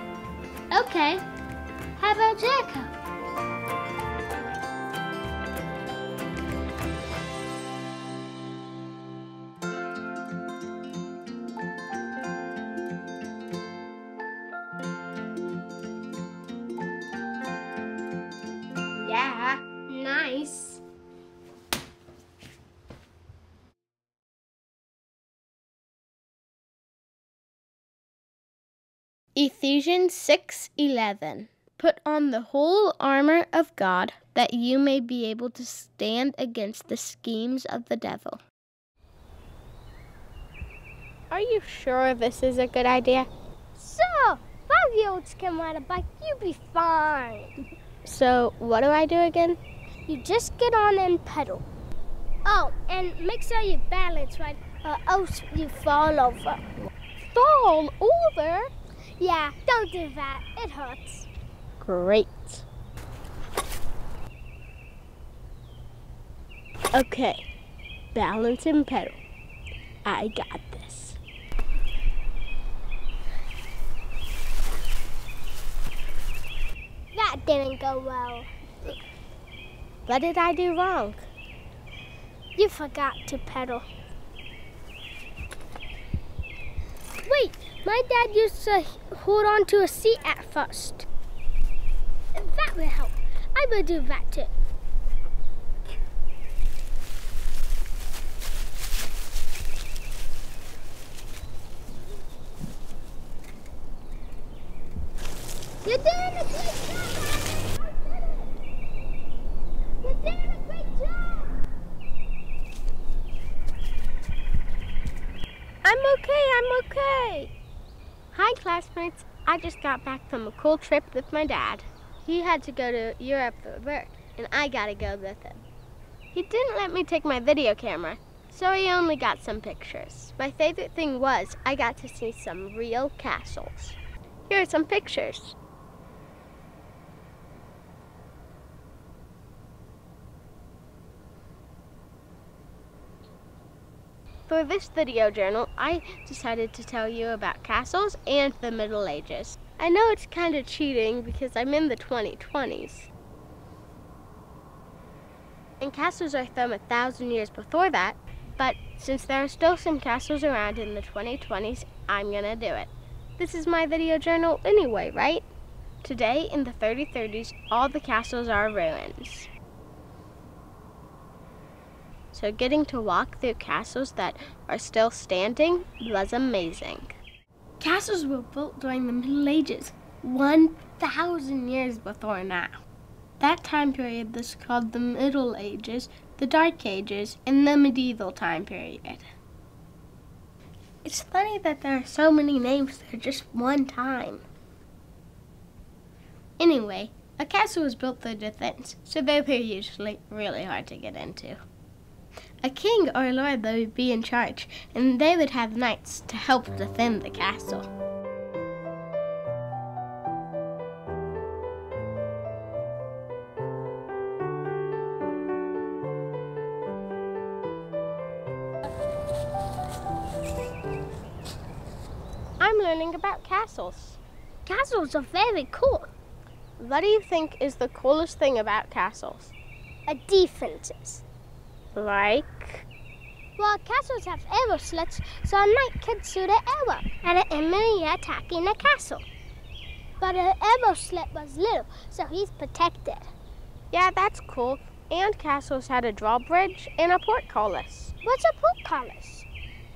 S2: Okay. How about Jericho?
S3: Yeah.
S2: Nice.
S3: Ephesians 6:11. Put on the whole armor of God, that you may be able to stand against the schemes of the devil. Are you sure this is a good idea?
S2: So, 5-year-olds can ride a bike, you'll be fine.
S3: So, what do I do again?
S2: You just get on and pedal. Oh, and make sure you balance right, or else you fall over.
S3: Fall over?
S2: Yeah, don't do that. It hurts.
S3: Great. Okay, balance and pedal. I got this.
S2: That didn't go well.
S3: What did I do wrong?
S2: You forgot to pedal. Wait, my dad used to hold on to a seat at first. That will help. I will do that too. You're doing a great job! You're doing a great job!
S3: I'm okay. Hi, classmates. I just got back from a cool trip with my dad. He had to go to Europe for work, and I gotta go with him. He didn't let me take my video camera, so he only got some pictures. My favorite thing was I got to see some real castles. Here are some pictures. For this video journal, I decided to tell you about castles and the Middle Ages. I know it's kind of cheating because I'm in the 2020s. And castles are from 1,000 years before that, but since there are still some castles around in the 2020s, I'm gonna do it. This is my video journal anyway, right? Today, in the 3030s, all the castles are ruins. So getting to walk through castles that are still standing was amazing. Castles were built during the Middle Ages, 1,000 years before now. That time period is called the Middle Ages, the Dark Ages, and the Medieval time period. It's funny that there are so many names for just one time. Anyway, a castle was built for defense, so they were usually really hard to get into. A king or a lord that would be in charge, and they would have knights to help defend the castle. I'm learning about castles.
S2: Castles are very cool.
S3: What do you think is the coolest thing about castles?
S2: Defenses.
S3: Like?
S2: Well, castles have arrow slits, so a knight can shoot an arrow at an enemy attacking a castle. But an arrow slit was little, so he's protected.
S3: Yeah, that's cool. And castles had a drawbridge and a portcullis.
S2: What's a portcullis?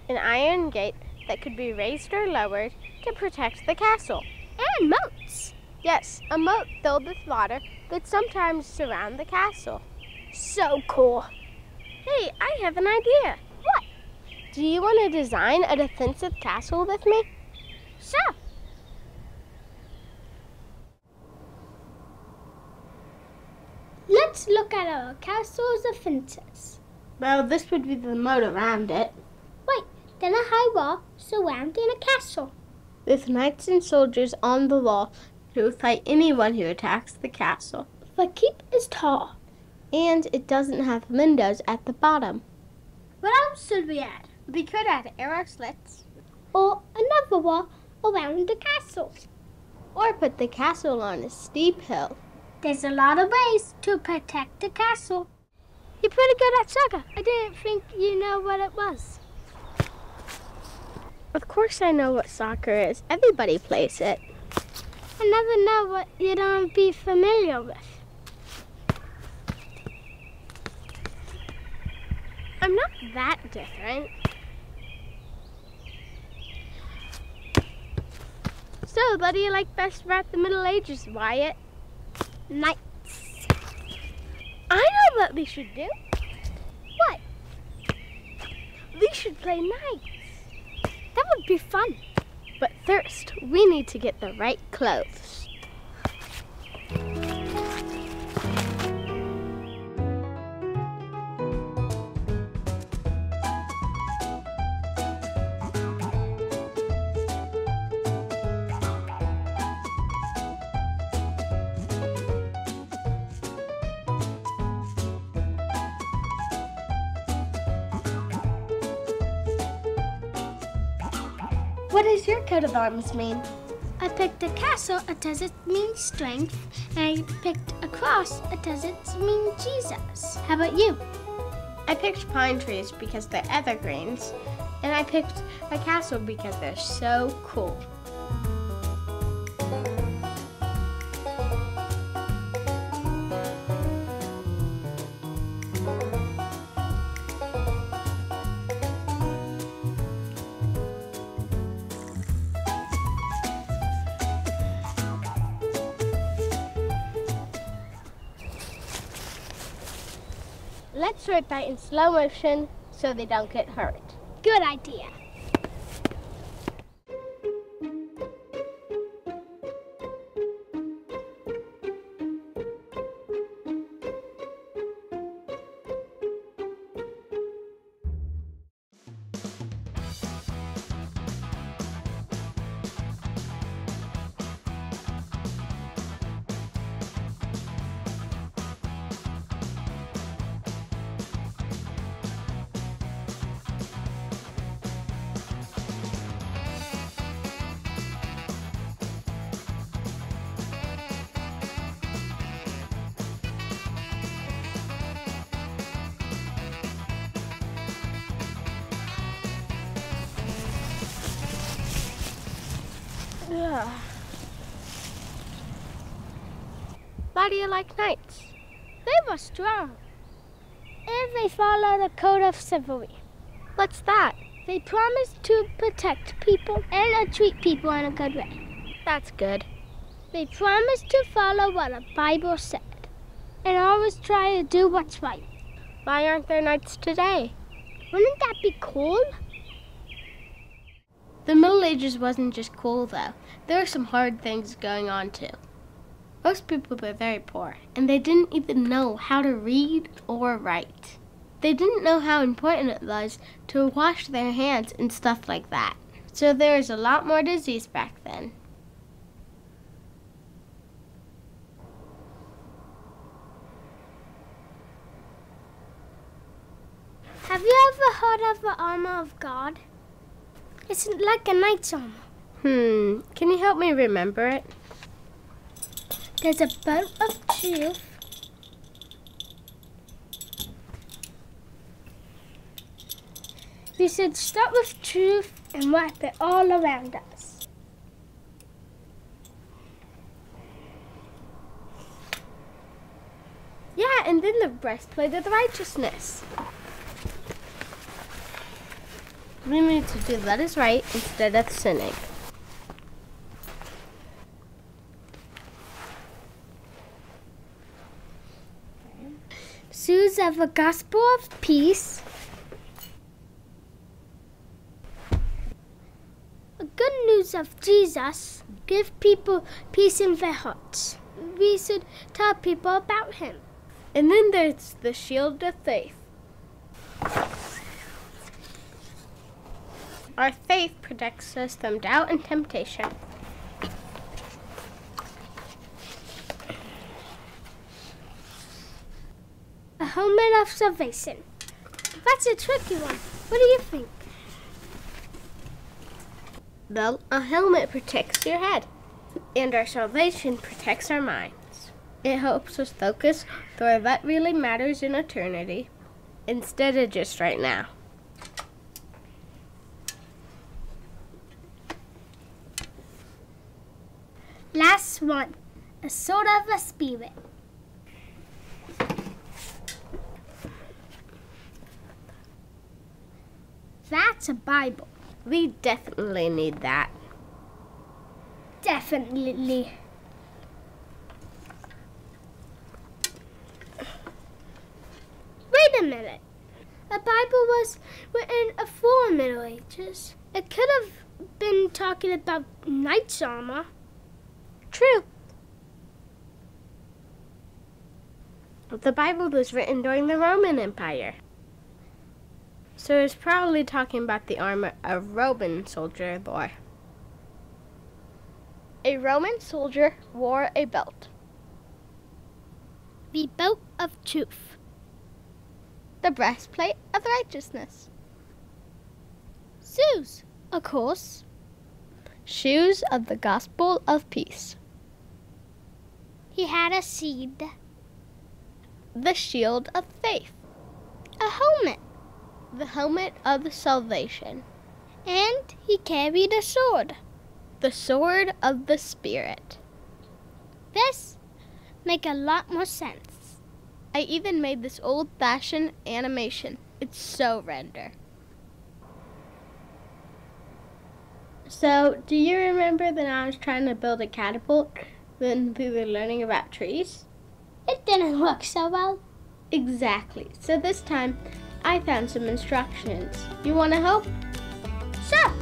S3: An iron gate that could be raised or lowered to protect the castle.
S2: And moats.
S3: Yes, a moat filled with water would sometimes surround the castle.
S2: So cool.
S3: Hey, I have an idea.
S2: What?
S3: Do you want to design a defensive castle with me?
S2: Sure. Let's look at our castle's defenses.
S3: Well, this would be the moat around it.
S2: Wait, then a high wall surrounding a castle.
S3: With knights and soldiers on the wall to fight anyone who attacks the castle.
S2: The keep is tall.
S3: And it doesn't have windows at the bottom.
S2: What else should we add?
S3: We could add arrow slits.
S2: Or another wall around the castle.
S3: Or put the castle on a steep hill.
S2: There's a lot of ways to protect the castle. You're pretty good at soccer. I didn't think you know what it was.
S3: Of course I know what soccer is. Everybody plays it.
S2: I never know what you don't be familiar with.
S3: I'm not that different. So, what do you like best about the Middle Ages, Wyatt?
S2: Knights.
S3: I know what we should do.
S2: What?
S3: We should play knights.
S2: That would be fun.
S3: But first, we need to get the right clothes. What does your coat of arms mean?
S2: I picked a castle, it doesn't mean strength. And I picked a cross, it doesn't mean Jesus. How about you?
S3: I picked pine trees because they're evergreens. And I picked a castle because they're so cool. Let's ride that in slow motion so they don't get hurt.
S2: Good idea.
S3: Why do you like knights?
S2: They were strong. And they followed a code of chivalry.
S3: What's that?
S2: They promised to protect people and treat people in a good way.
S3: That's good.
S2: They promised to follow what the Bible said and always try to do what's right.
S3: Why aren't there knights today?
S2: Wouldn't that be cool?
S3: The Middle Ages wasn't just cool, though. There were some hard things going on, too. Most people were very poor, and they didn't even know how to read or write. They didn't know how important it was to wash their hands and stuff like that. So there was a lot more disease back then.
S2: Have you ever heard of the armor of God? It's like a knight's armor.
S3: Can you help me remember it?
S2: There's a belt of truth. We should start with truth and wrap it all around us.
S3: Yeah, and then the breastplate of righteousness. We need to do that is right instead of sinning.
S2: Shoes of the gospel of peace. The good news of Jesus give people peace in their hearts. We should tell people about him.
S3: And then there's the shield of faith. Our faith protects us from doubt and temptation.
S2: A helmet of salvation. That's a tricky one. What do you think?
S3: Well, a helmet protects your head, and our salvation protects our minds. It helps us focus on what really matters in eternity, instead of just right now.
S2: Last one. A sword of the Spirit. That's a Bible.
S3: We definitely need that.
S2: Definitely. Wait a minute. The Bible was written before the Middle Ages. It could have been talking about knight's armor.
S3: True. The Bible was written during the Roman Empire. So it's probably talking about the armor a Roman soldier wore. A Roman soldier wore a belt.
S2: The belt of truth.
S3: The breastplate of righteousness.
S2: Shoes, of course.
S3: Shoes of the gospel of peace.
S2: He had a seed.
S3: The shield of faith.
S2: A helmet.
S3: The helmet of salvation.
S2: And he carried a sword.
S3: The sword of the Spirit.
S2: This make a lot more sense.
S3: I even made this old-fashioned animation. It's so render. So, do you remember that I was trying to build a catapult when we were learning about trees?
S2: It didn't work so well.
S3: Exactly. So this time, I found some instructions. You want to help?
S2: Sure.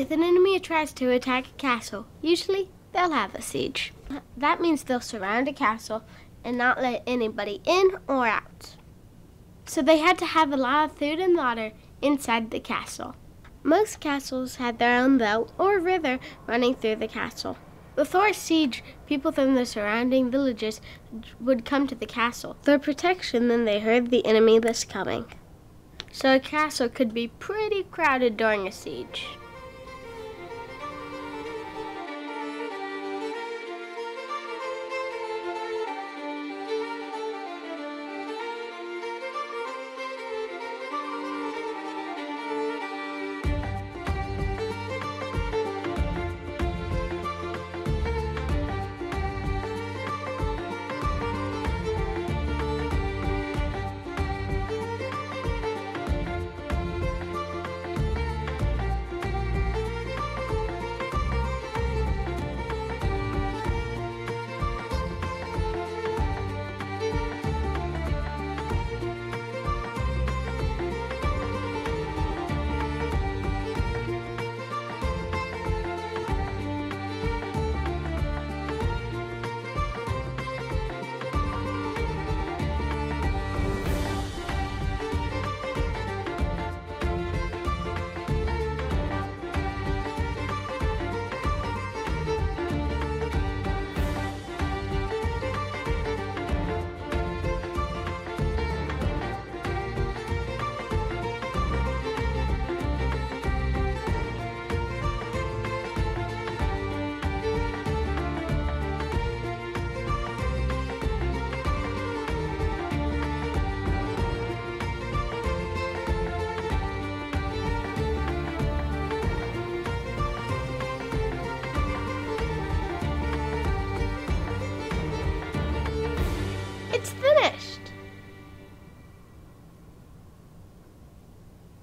S3: If an enemy tries to attack a castle, usually they'll have a siege. That means they'll surround a castle and not let anybody in or out. So they had to have a lot of food and water inside the castle. Most castles had their own boat or river running through the castle. Before a siege, people from the surrounding villages would come to the castle for protection when they heard the enemy was coming. So a castle could be pretty crowded during a siege. It's finished!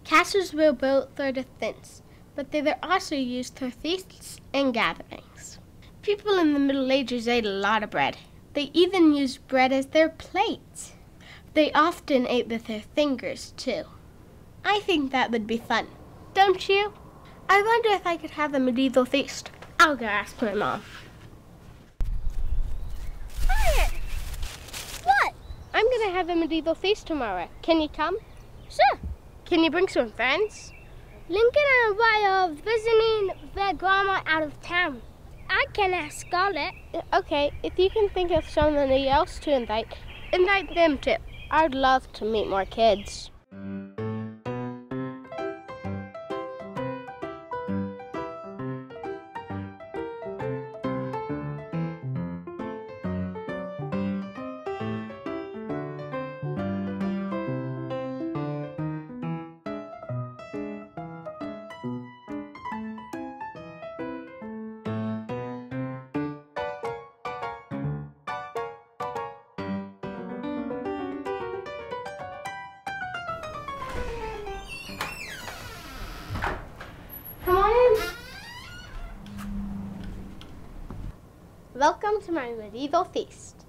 S3: Castles were built for defense, but they were also used for feasts and gatherings. People in the Middle Ages ate a lot of bread. They even used bread as their plate. They often ate with their fingers, too. I think that would be fun, don't you? I wonder if I could have a medieval feast. I'll go ask my mom. Quiet! What? I'm gonna have a medieval feast tomorrow. Can you come?
S2: Sure.
S3: Can you bring some friends?
S2: Lincoln and I are visiting their grandma out of town. I can ask Scarlett.
S3: Okay, if you can think of somebody else to invite them too. I'd love to meet more kids. Come on in. Welcome to my medieval feast.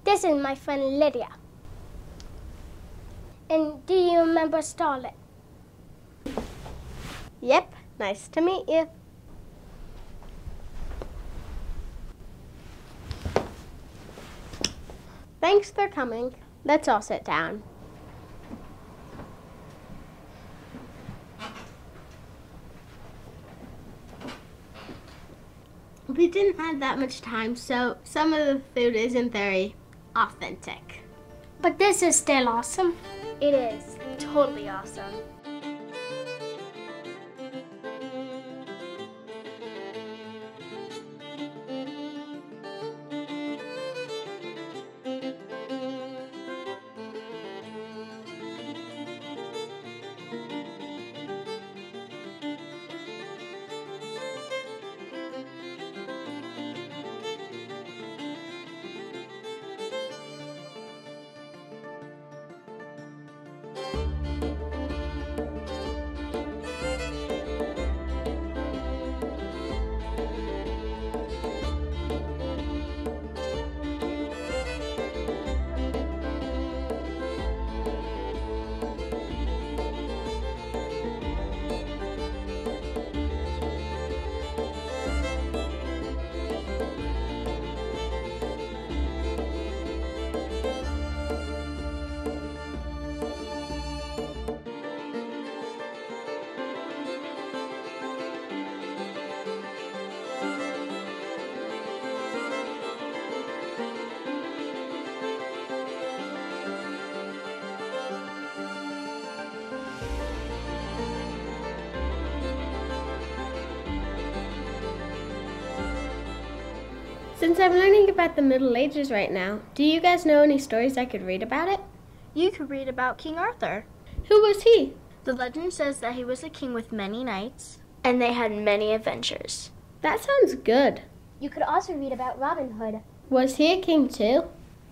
S2: This is my friend Lydia. And do you remember Scarlett?
S3: Yep, nice to meet you. Thanks for coming. Let's all sit down. We didn't have that much time, so some of the food isn't very authentic.
S2: But this is still awesome.
S1: It is totally awesome.
S3: Since I'm learning about the Middle Ages right now, do you guys know any stories I could read about it?
S4: You could read about King Arthur.
S3: Who was he?
S4: The legend says that he was a king with many knights, and they had many adventures.
S3: That sounds good.
S2: You could also read about Robin Hood.
S3: Was he a king too?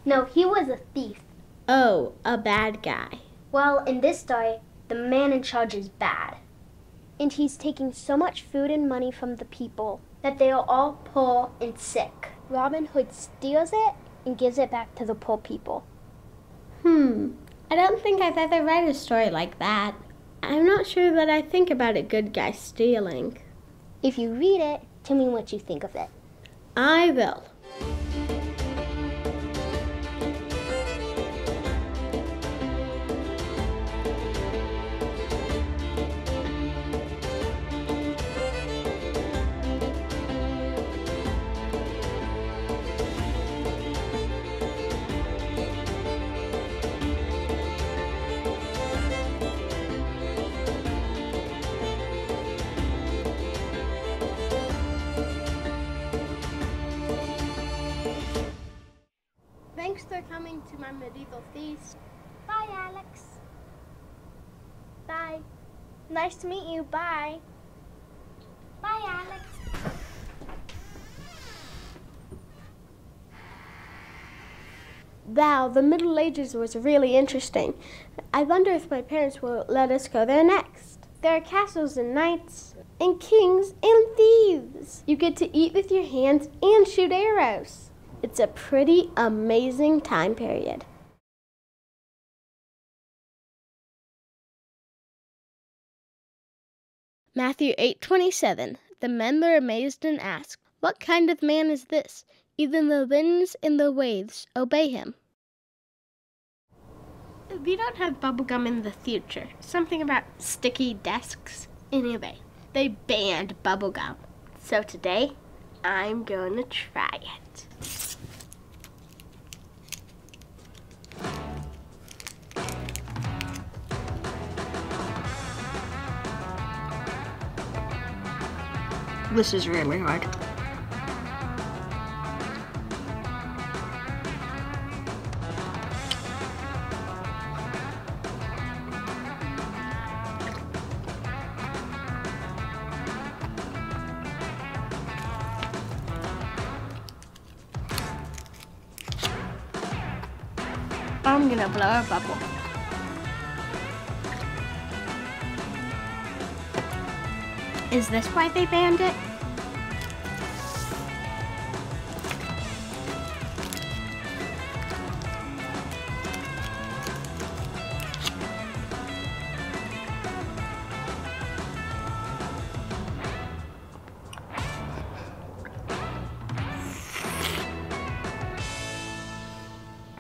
S2: No, he was a thief.
S3: Oh, a bad guy.
S2: Well, in this story, the man in charge is bad. And he's taking so much food and money from the people that they are all poor and sick. Robin Hood steals it and gives it back to the poor people.
S3: I don't think I've ever read a story like that. I'm not sure that I think about a good guy stealing.
S2: If you read it, tell me what you think of it.
S3: I will. Thanks for coming to my medieval feast.
S2: Bye, Alex. Bye. Nice to meet you. Bye. Bye, Alex.
S3: Wow, the Middle Ages was really interesting. I wonder if my parents will let us go there next. There are castles and knights, and kings and thieves. You get to eat with your hands and shoot arrows. It's a pretty amazing time period. Matthew 8:27. The men were amazed and asked, "What kind of man is this? Even the winds and the waves obey him." We don't have bubblegum in the future. Something about sticky desks. Anyway, they banned bubblegum. So today, I'm going to try it. This is really hard. I'm gonna blow a bubble. Is this why they banned it?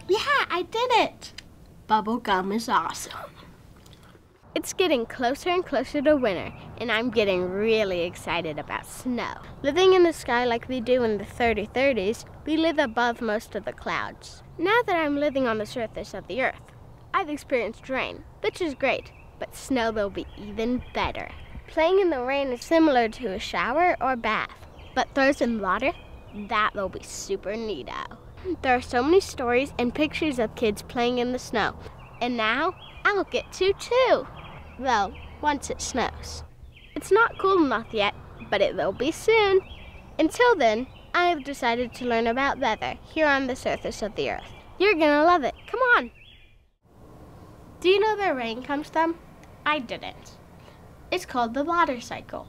S3: Yeah, I did it! Bubblegum is awesome. It's getting closer and closer to winter, and I'm getting really excited about snow. Living in the sky like we do in the 3030s, we live above most of the clouds. Now that I'm living on the surface of the earth, I've experienced rain, which is great, but snow will be even better. Playing in the rain is similar to a shower or bath, but frozen water, that will be super neato. There are so many stories and pictures of kids playing in the snow, and now I'll get to too. Well, once it snows. It's not cool enough yet, but it will be soon. Until then, I have decided to learn about weather here on the surface of the earth. You're gonna love it. Come on. Do you know where rain comes from? I didn't. It's called the water cycle.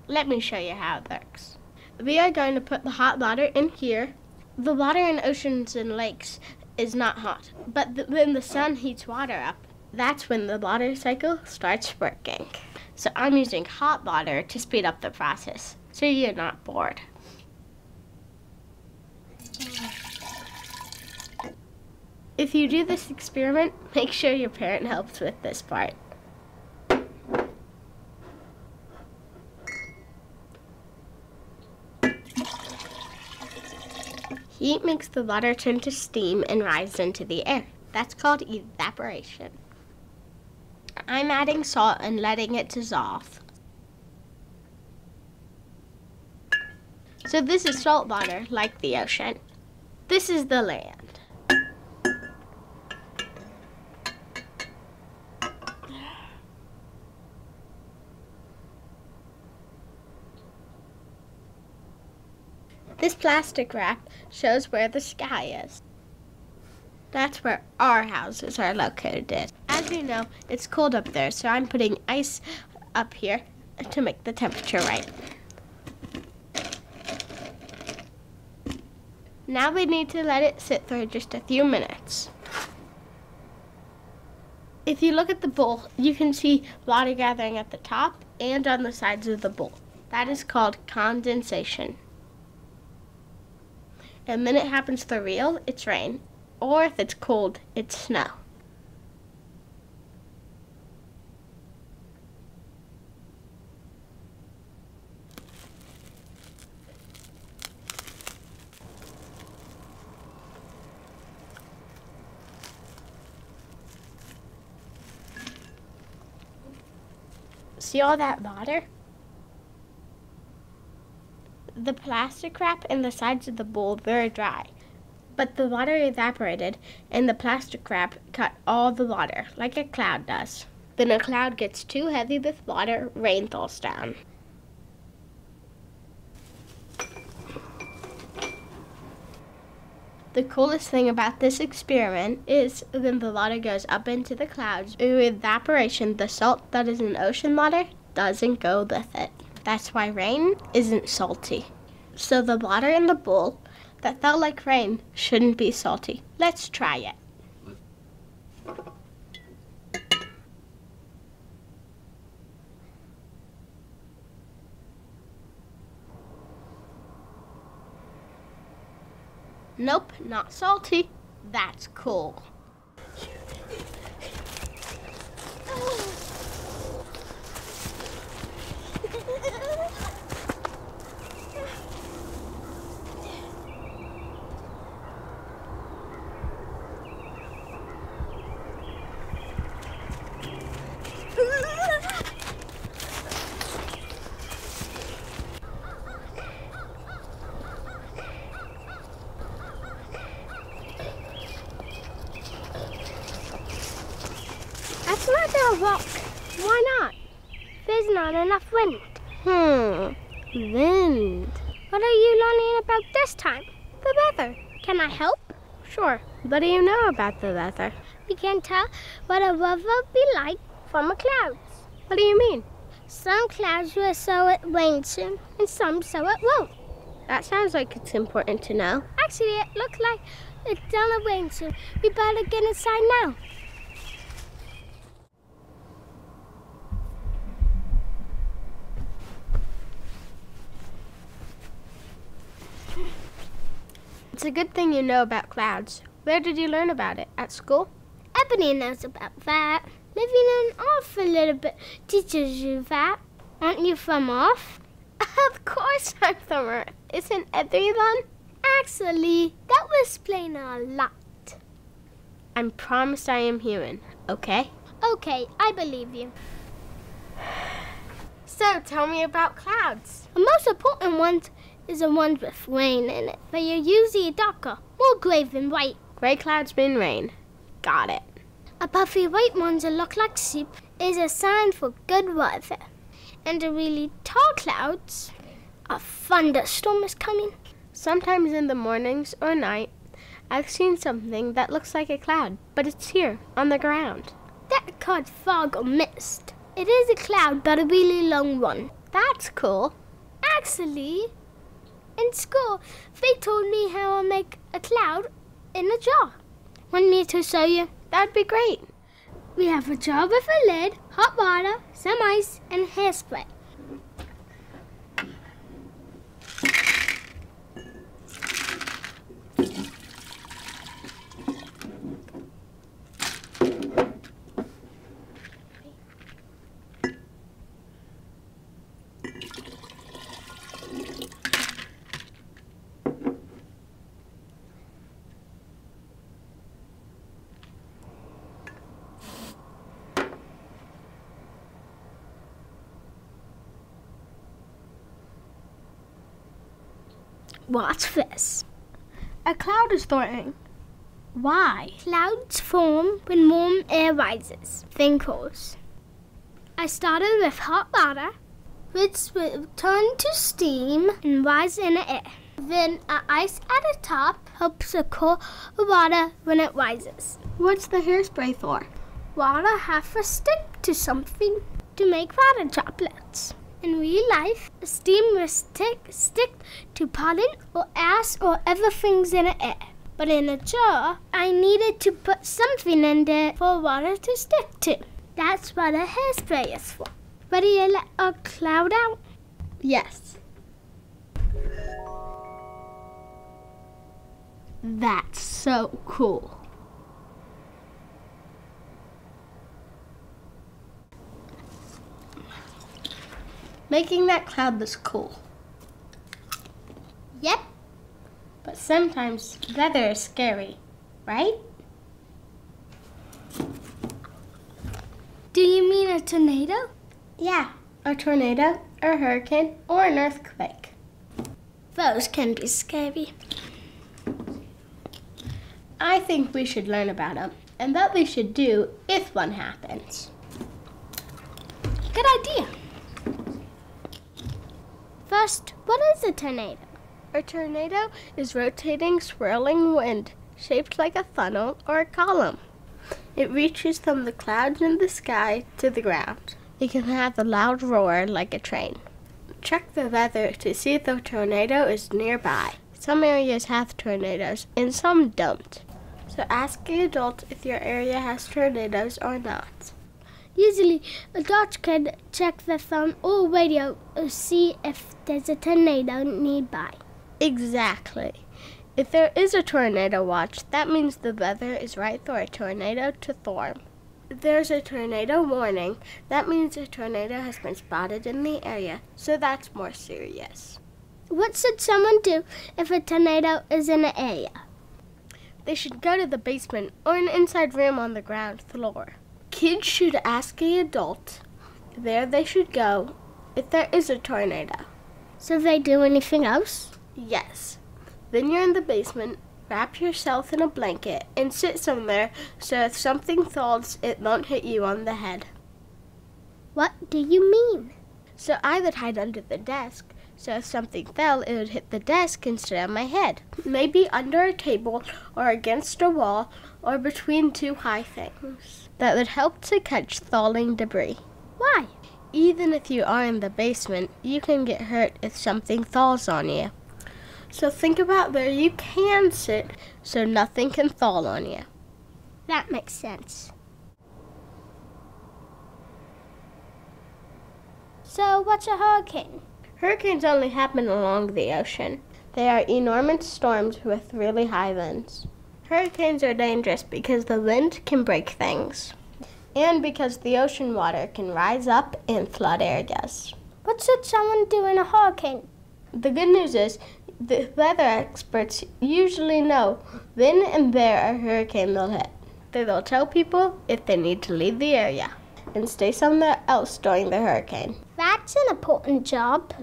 S3: Let me show you how it works. We are going to put the hot water in here. The water in oceans and lakes is not hot, but when the sun heats water up, that's when the water cycle starts working. So I'm using hot water to speed up the process, so you're not bored. If you do this experiment, make sure your parent helps with this part. Heat makes the water turn to steam and rise into the air. That's called evaporation. I'm adding salt and letting it dissolve. So this is salt water, like the ocean. This is the land. This plastic wrap shows where the sky is. That's where our houses are located. As you know, it's cold up there, so I'm putting ice up here to make the temperature right. Now we need to let it sit for just a few minutes. If you look at the bowl, you can see water gathering at the top and on the sides of the bowl. That is called condensation. And when it happens for real, it's rain. Or if it's cold, it's snow. See all that water? The plastic wrap and the sides of the bowl are very dry, but the water evaporated and the plastic wrap caught all the water, like a cloud does. When a cloud gets too heavy with water, rain falls down. The coolest thing about this experiment is when the water goes up into the clouds, through evaporation, the salt that is in ocean water doesn't go with it. That's why rain isn't salty. So the water in the bowl that felt like rain shouldn't be salty. Let's try it. Nope, not salty. That's cool.
S2: That's not a rock. Why not? There's not enough wind.
S3: Wind.
S2: What are you learning about this time? The weather. Can I help?
S3: Sure. What do you know about the weather?
S2: We can tell what a weather will be like from the clouds.
S3: What do you mean?
S2: Some clouds will show it rain soon, and some show it won't.
S3: That sounds like it's important to know.
S2: Actually, it looks like it's gonna rain soon. We better get inside now.
S3: It's a good thing you know about clouds. Where did you learn about it? At school?
S2: Ebony knows about that. Living on Earth a little bit teaches you that. Aren't you from Earth?
S3: Of course I'm from Earth. Isn't everyone?
S2: Actually, that will explain a lot.
S3: I promise I am human, okay?
S2: Okay, I believe you.
S3: So, tell me about clouds.
S2: The most important one is the ones with rain in it. They are usually darker, more gray than white.
S3: Gray clouds mean rain. Got it.
S2: A puffy white ones that look like soup is a sign for good weather. And the really tall clouds, a thunderstorm is coming.
S3: Sometimes in the mornings or night, I've seen something that looks like a cloud, but it's here, on the ground.
S2: That's called fog or mist. It is a cloud, but a really long one.
S3: That's cool.
S2: Actually, in school, they told me how to make a cloud in a jar. Want me to show you?
S3: That'd be great.
S2: We have a jar with a lid, hot water, some ice, and hairspray. What's this?
S3: A cloud is forming. Why?
S2: Clouds form when warm air rises, then cools. I started with hot water, which will turn to steam and rise in the air. Then ice at the top helps to cool the water when it rises.
S3: What's the hairspray for?
S2: Water has to stick to something to make water droplets. In real life, steam will stick to pollen or ash or other things in the air. But in a jar, I needed to put something in there for water to stick to. That's what a hairspray is for. Ready to let a cloud out?
S3: Yes. That's so cool. Making that cloud looks cool.
S2: Yep.
S3: But sometimes weather is scary, right?
S2: Do you mean a tornado?
S3: Yeah, a tornado, a hurricane, or an earthquake.
S2: Those can be scary.
S3: I think we should learn about them and what we should do if one happens.
S2: Good idea. First, what is a tornado?
S3: A tornado is rotating, swirling wind shaped like a funnel or a column. It reaches from the clouds in the sky to the ground. It can have a loud roar like a train. Check the weather to see if the tornado is nearby. Some areas have tornadoes and some don't. So ask an adult if your area has tornadoes or not.
S2: Usually, adults can check the phone or radio to see if there's a tornado nearby.
S3: Exactly. If there is a tornado watch, that means the weather is right for a tornado to form. If there's a tornado warning, that means a tornado has been spotted in the area, so that's more serious.
S2: What should someone do if a tornado is in the area?
S3: They should go to the basement or an inside room on the ground floor. Kids should ask an adult where they should go if there is a tornado.
S2: So they do anything else?
S3: Yes. Then you're in the basement, wrap yourself in a blanket, and sit somewhere so if something falls, it won't hit you on the head.
S2: What do you mean?
S3: So I would hide under the desk, so if something fell, it would hit the desk instead of my head. Maybe under a table, or against a wall, or between two high things. That would help to catch falling debris.
S2: Why?
S3: Even if you are in the basement, you can get hurt if something falls on you. So think about where you can sit so nothing can fall on you.
S2: That makes sense. So what's a hurricane?
S3: Hurricanes only happen along the ocean. They are enormous storms with really high winds. Hurricanes are dangerous because the wind can break things, and because the ocean water can rise up and flood areas.
S2: What should someone do in a hurricane?
S3: The good news is the weather experts usually know when and where a hurricane will hit. They will tell people if they need to leave the area and stay somewhere else during the hurricane.
S2: That's an important job.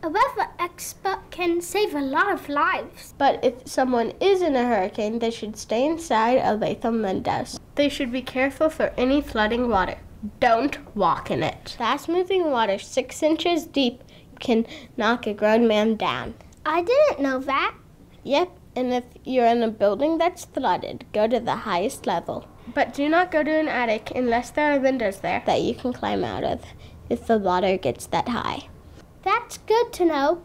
S2: A weather expert can save a lot of lives.
S3: But if someone is in a hurricane, they should stay inside away from windows. They should be careful for any flooding water. Don't walk in it. Fast-moving water 6 inches deep can knock a grown man down.
S2: I didn't know that.
S3: Yep, and if you're in a building that's flooded, go to the highest level. But do not go to an attic unless there are windows there that you can climb out of if the water gets that high.
S2: That's good to know.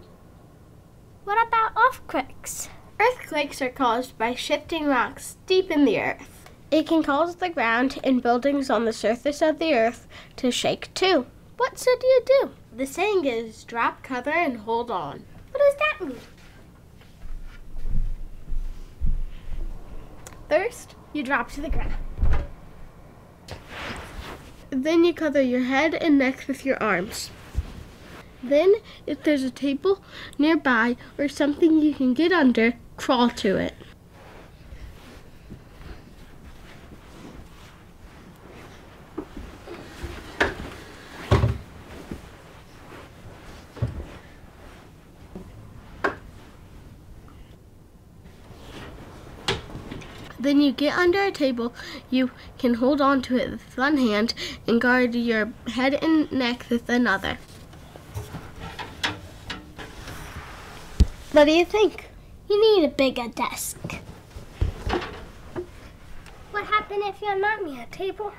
S2: What about earthquakes?
S3: Earthquakes are caused by shifting rocks deep in the earth. It can cause the ground and buildings on the surface of the earth to shake too.
S2: What should you do?
S3: The saying is, drop, cover, and hold on.
S2: What does that mean?
S3: First, you drop to the ground. Then you cover your head and neck with your arms. Then, if there's a table nearby or something you can get under, crawl to it. Then you get under a table. You can hold on to it with one hand and guard your head and neck with another. What do you think?
S2: You need a bigger desk. What happens if you're not near a table?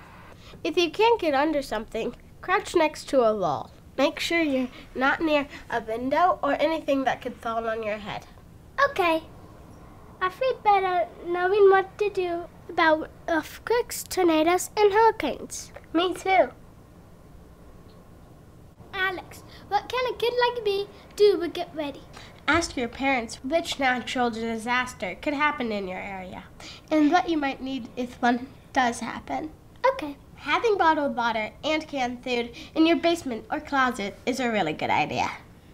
S3: If you can't get under something, crouch next to a wall. Make sure you're not near a window or anything that could fall on your head.
S2: Okay. I feel better knowing what to do about earthquakes, tornadoes, and hurricanes.
S3: Me too.
S2: Alex, what can a kid like me do to get ready?
S3: Ask your parents which natural disaster could happen in your area and what you might need if one does happen.
S2: Okay.
S3: Having bottled water and canned food in your basement or closet is a really good idea.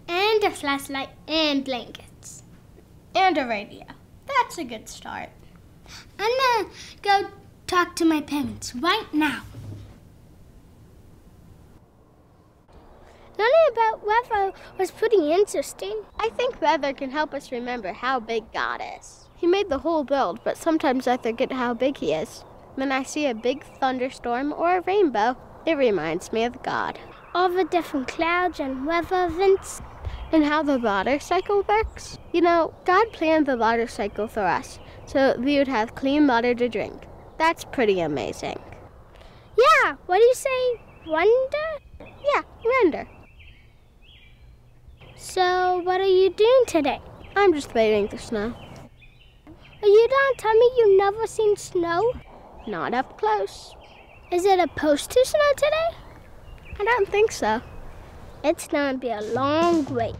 S2: And a flashlight and blankets.
S3: And a radio. That's a good start.
S2: I'm gonna go talk to my parents right now. Learning about weather was pretty interesting.
S3: I think weather can help us remember how big God is. He made the whole world, but sometimes I forget how big he is. When I see a big thunderstorm or a rainbow, it reminds me of God.
S2: All the different clouds and weather events.
S3: And how the water cycle works. You know, God planned the water cycle for us, so we would have clean water to drink. That's pretty amazing.
S2: Yeah, what do you say? Wonder?
S3: Yeah, wonder.
S2: So, what are you doing today?
S3: I'm just waiting for snow.
S2: Are you don't tell me you've never seen snow?
S3: Not up close.
S2: Is it supposed to snow today?
S3: I don't think so.
S2: It's gonna be a long wait.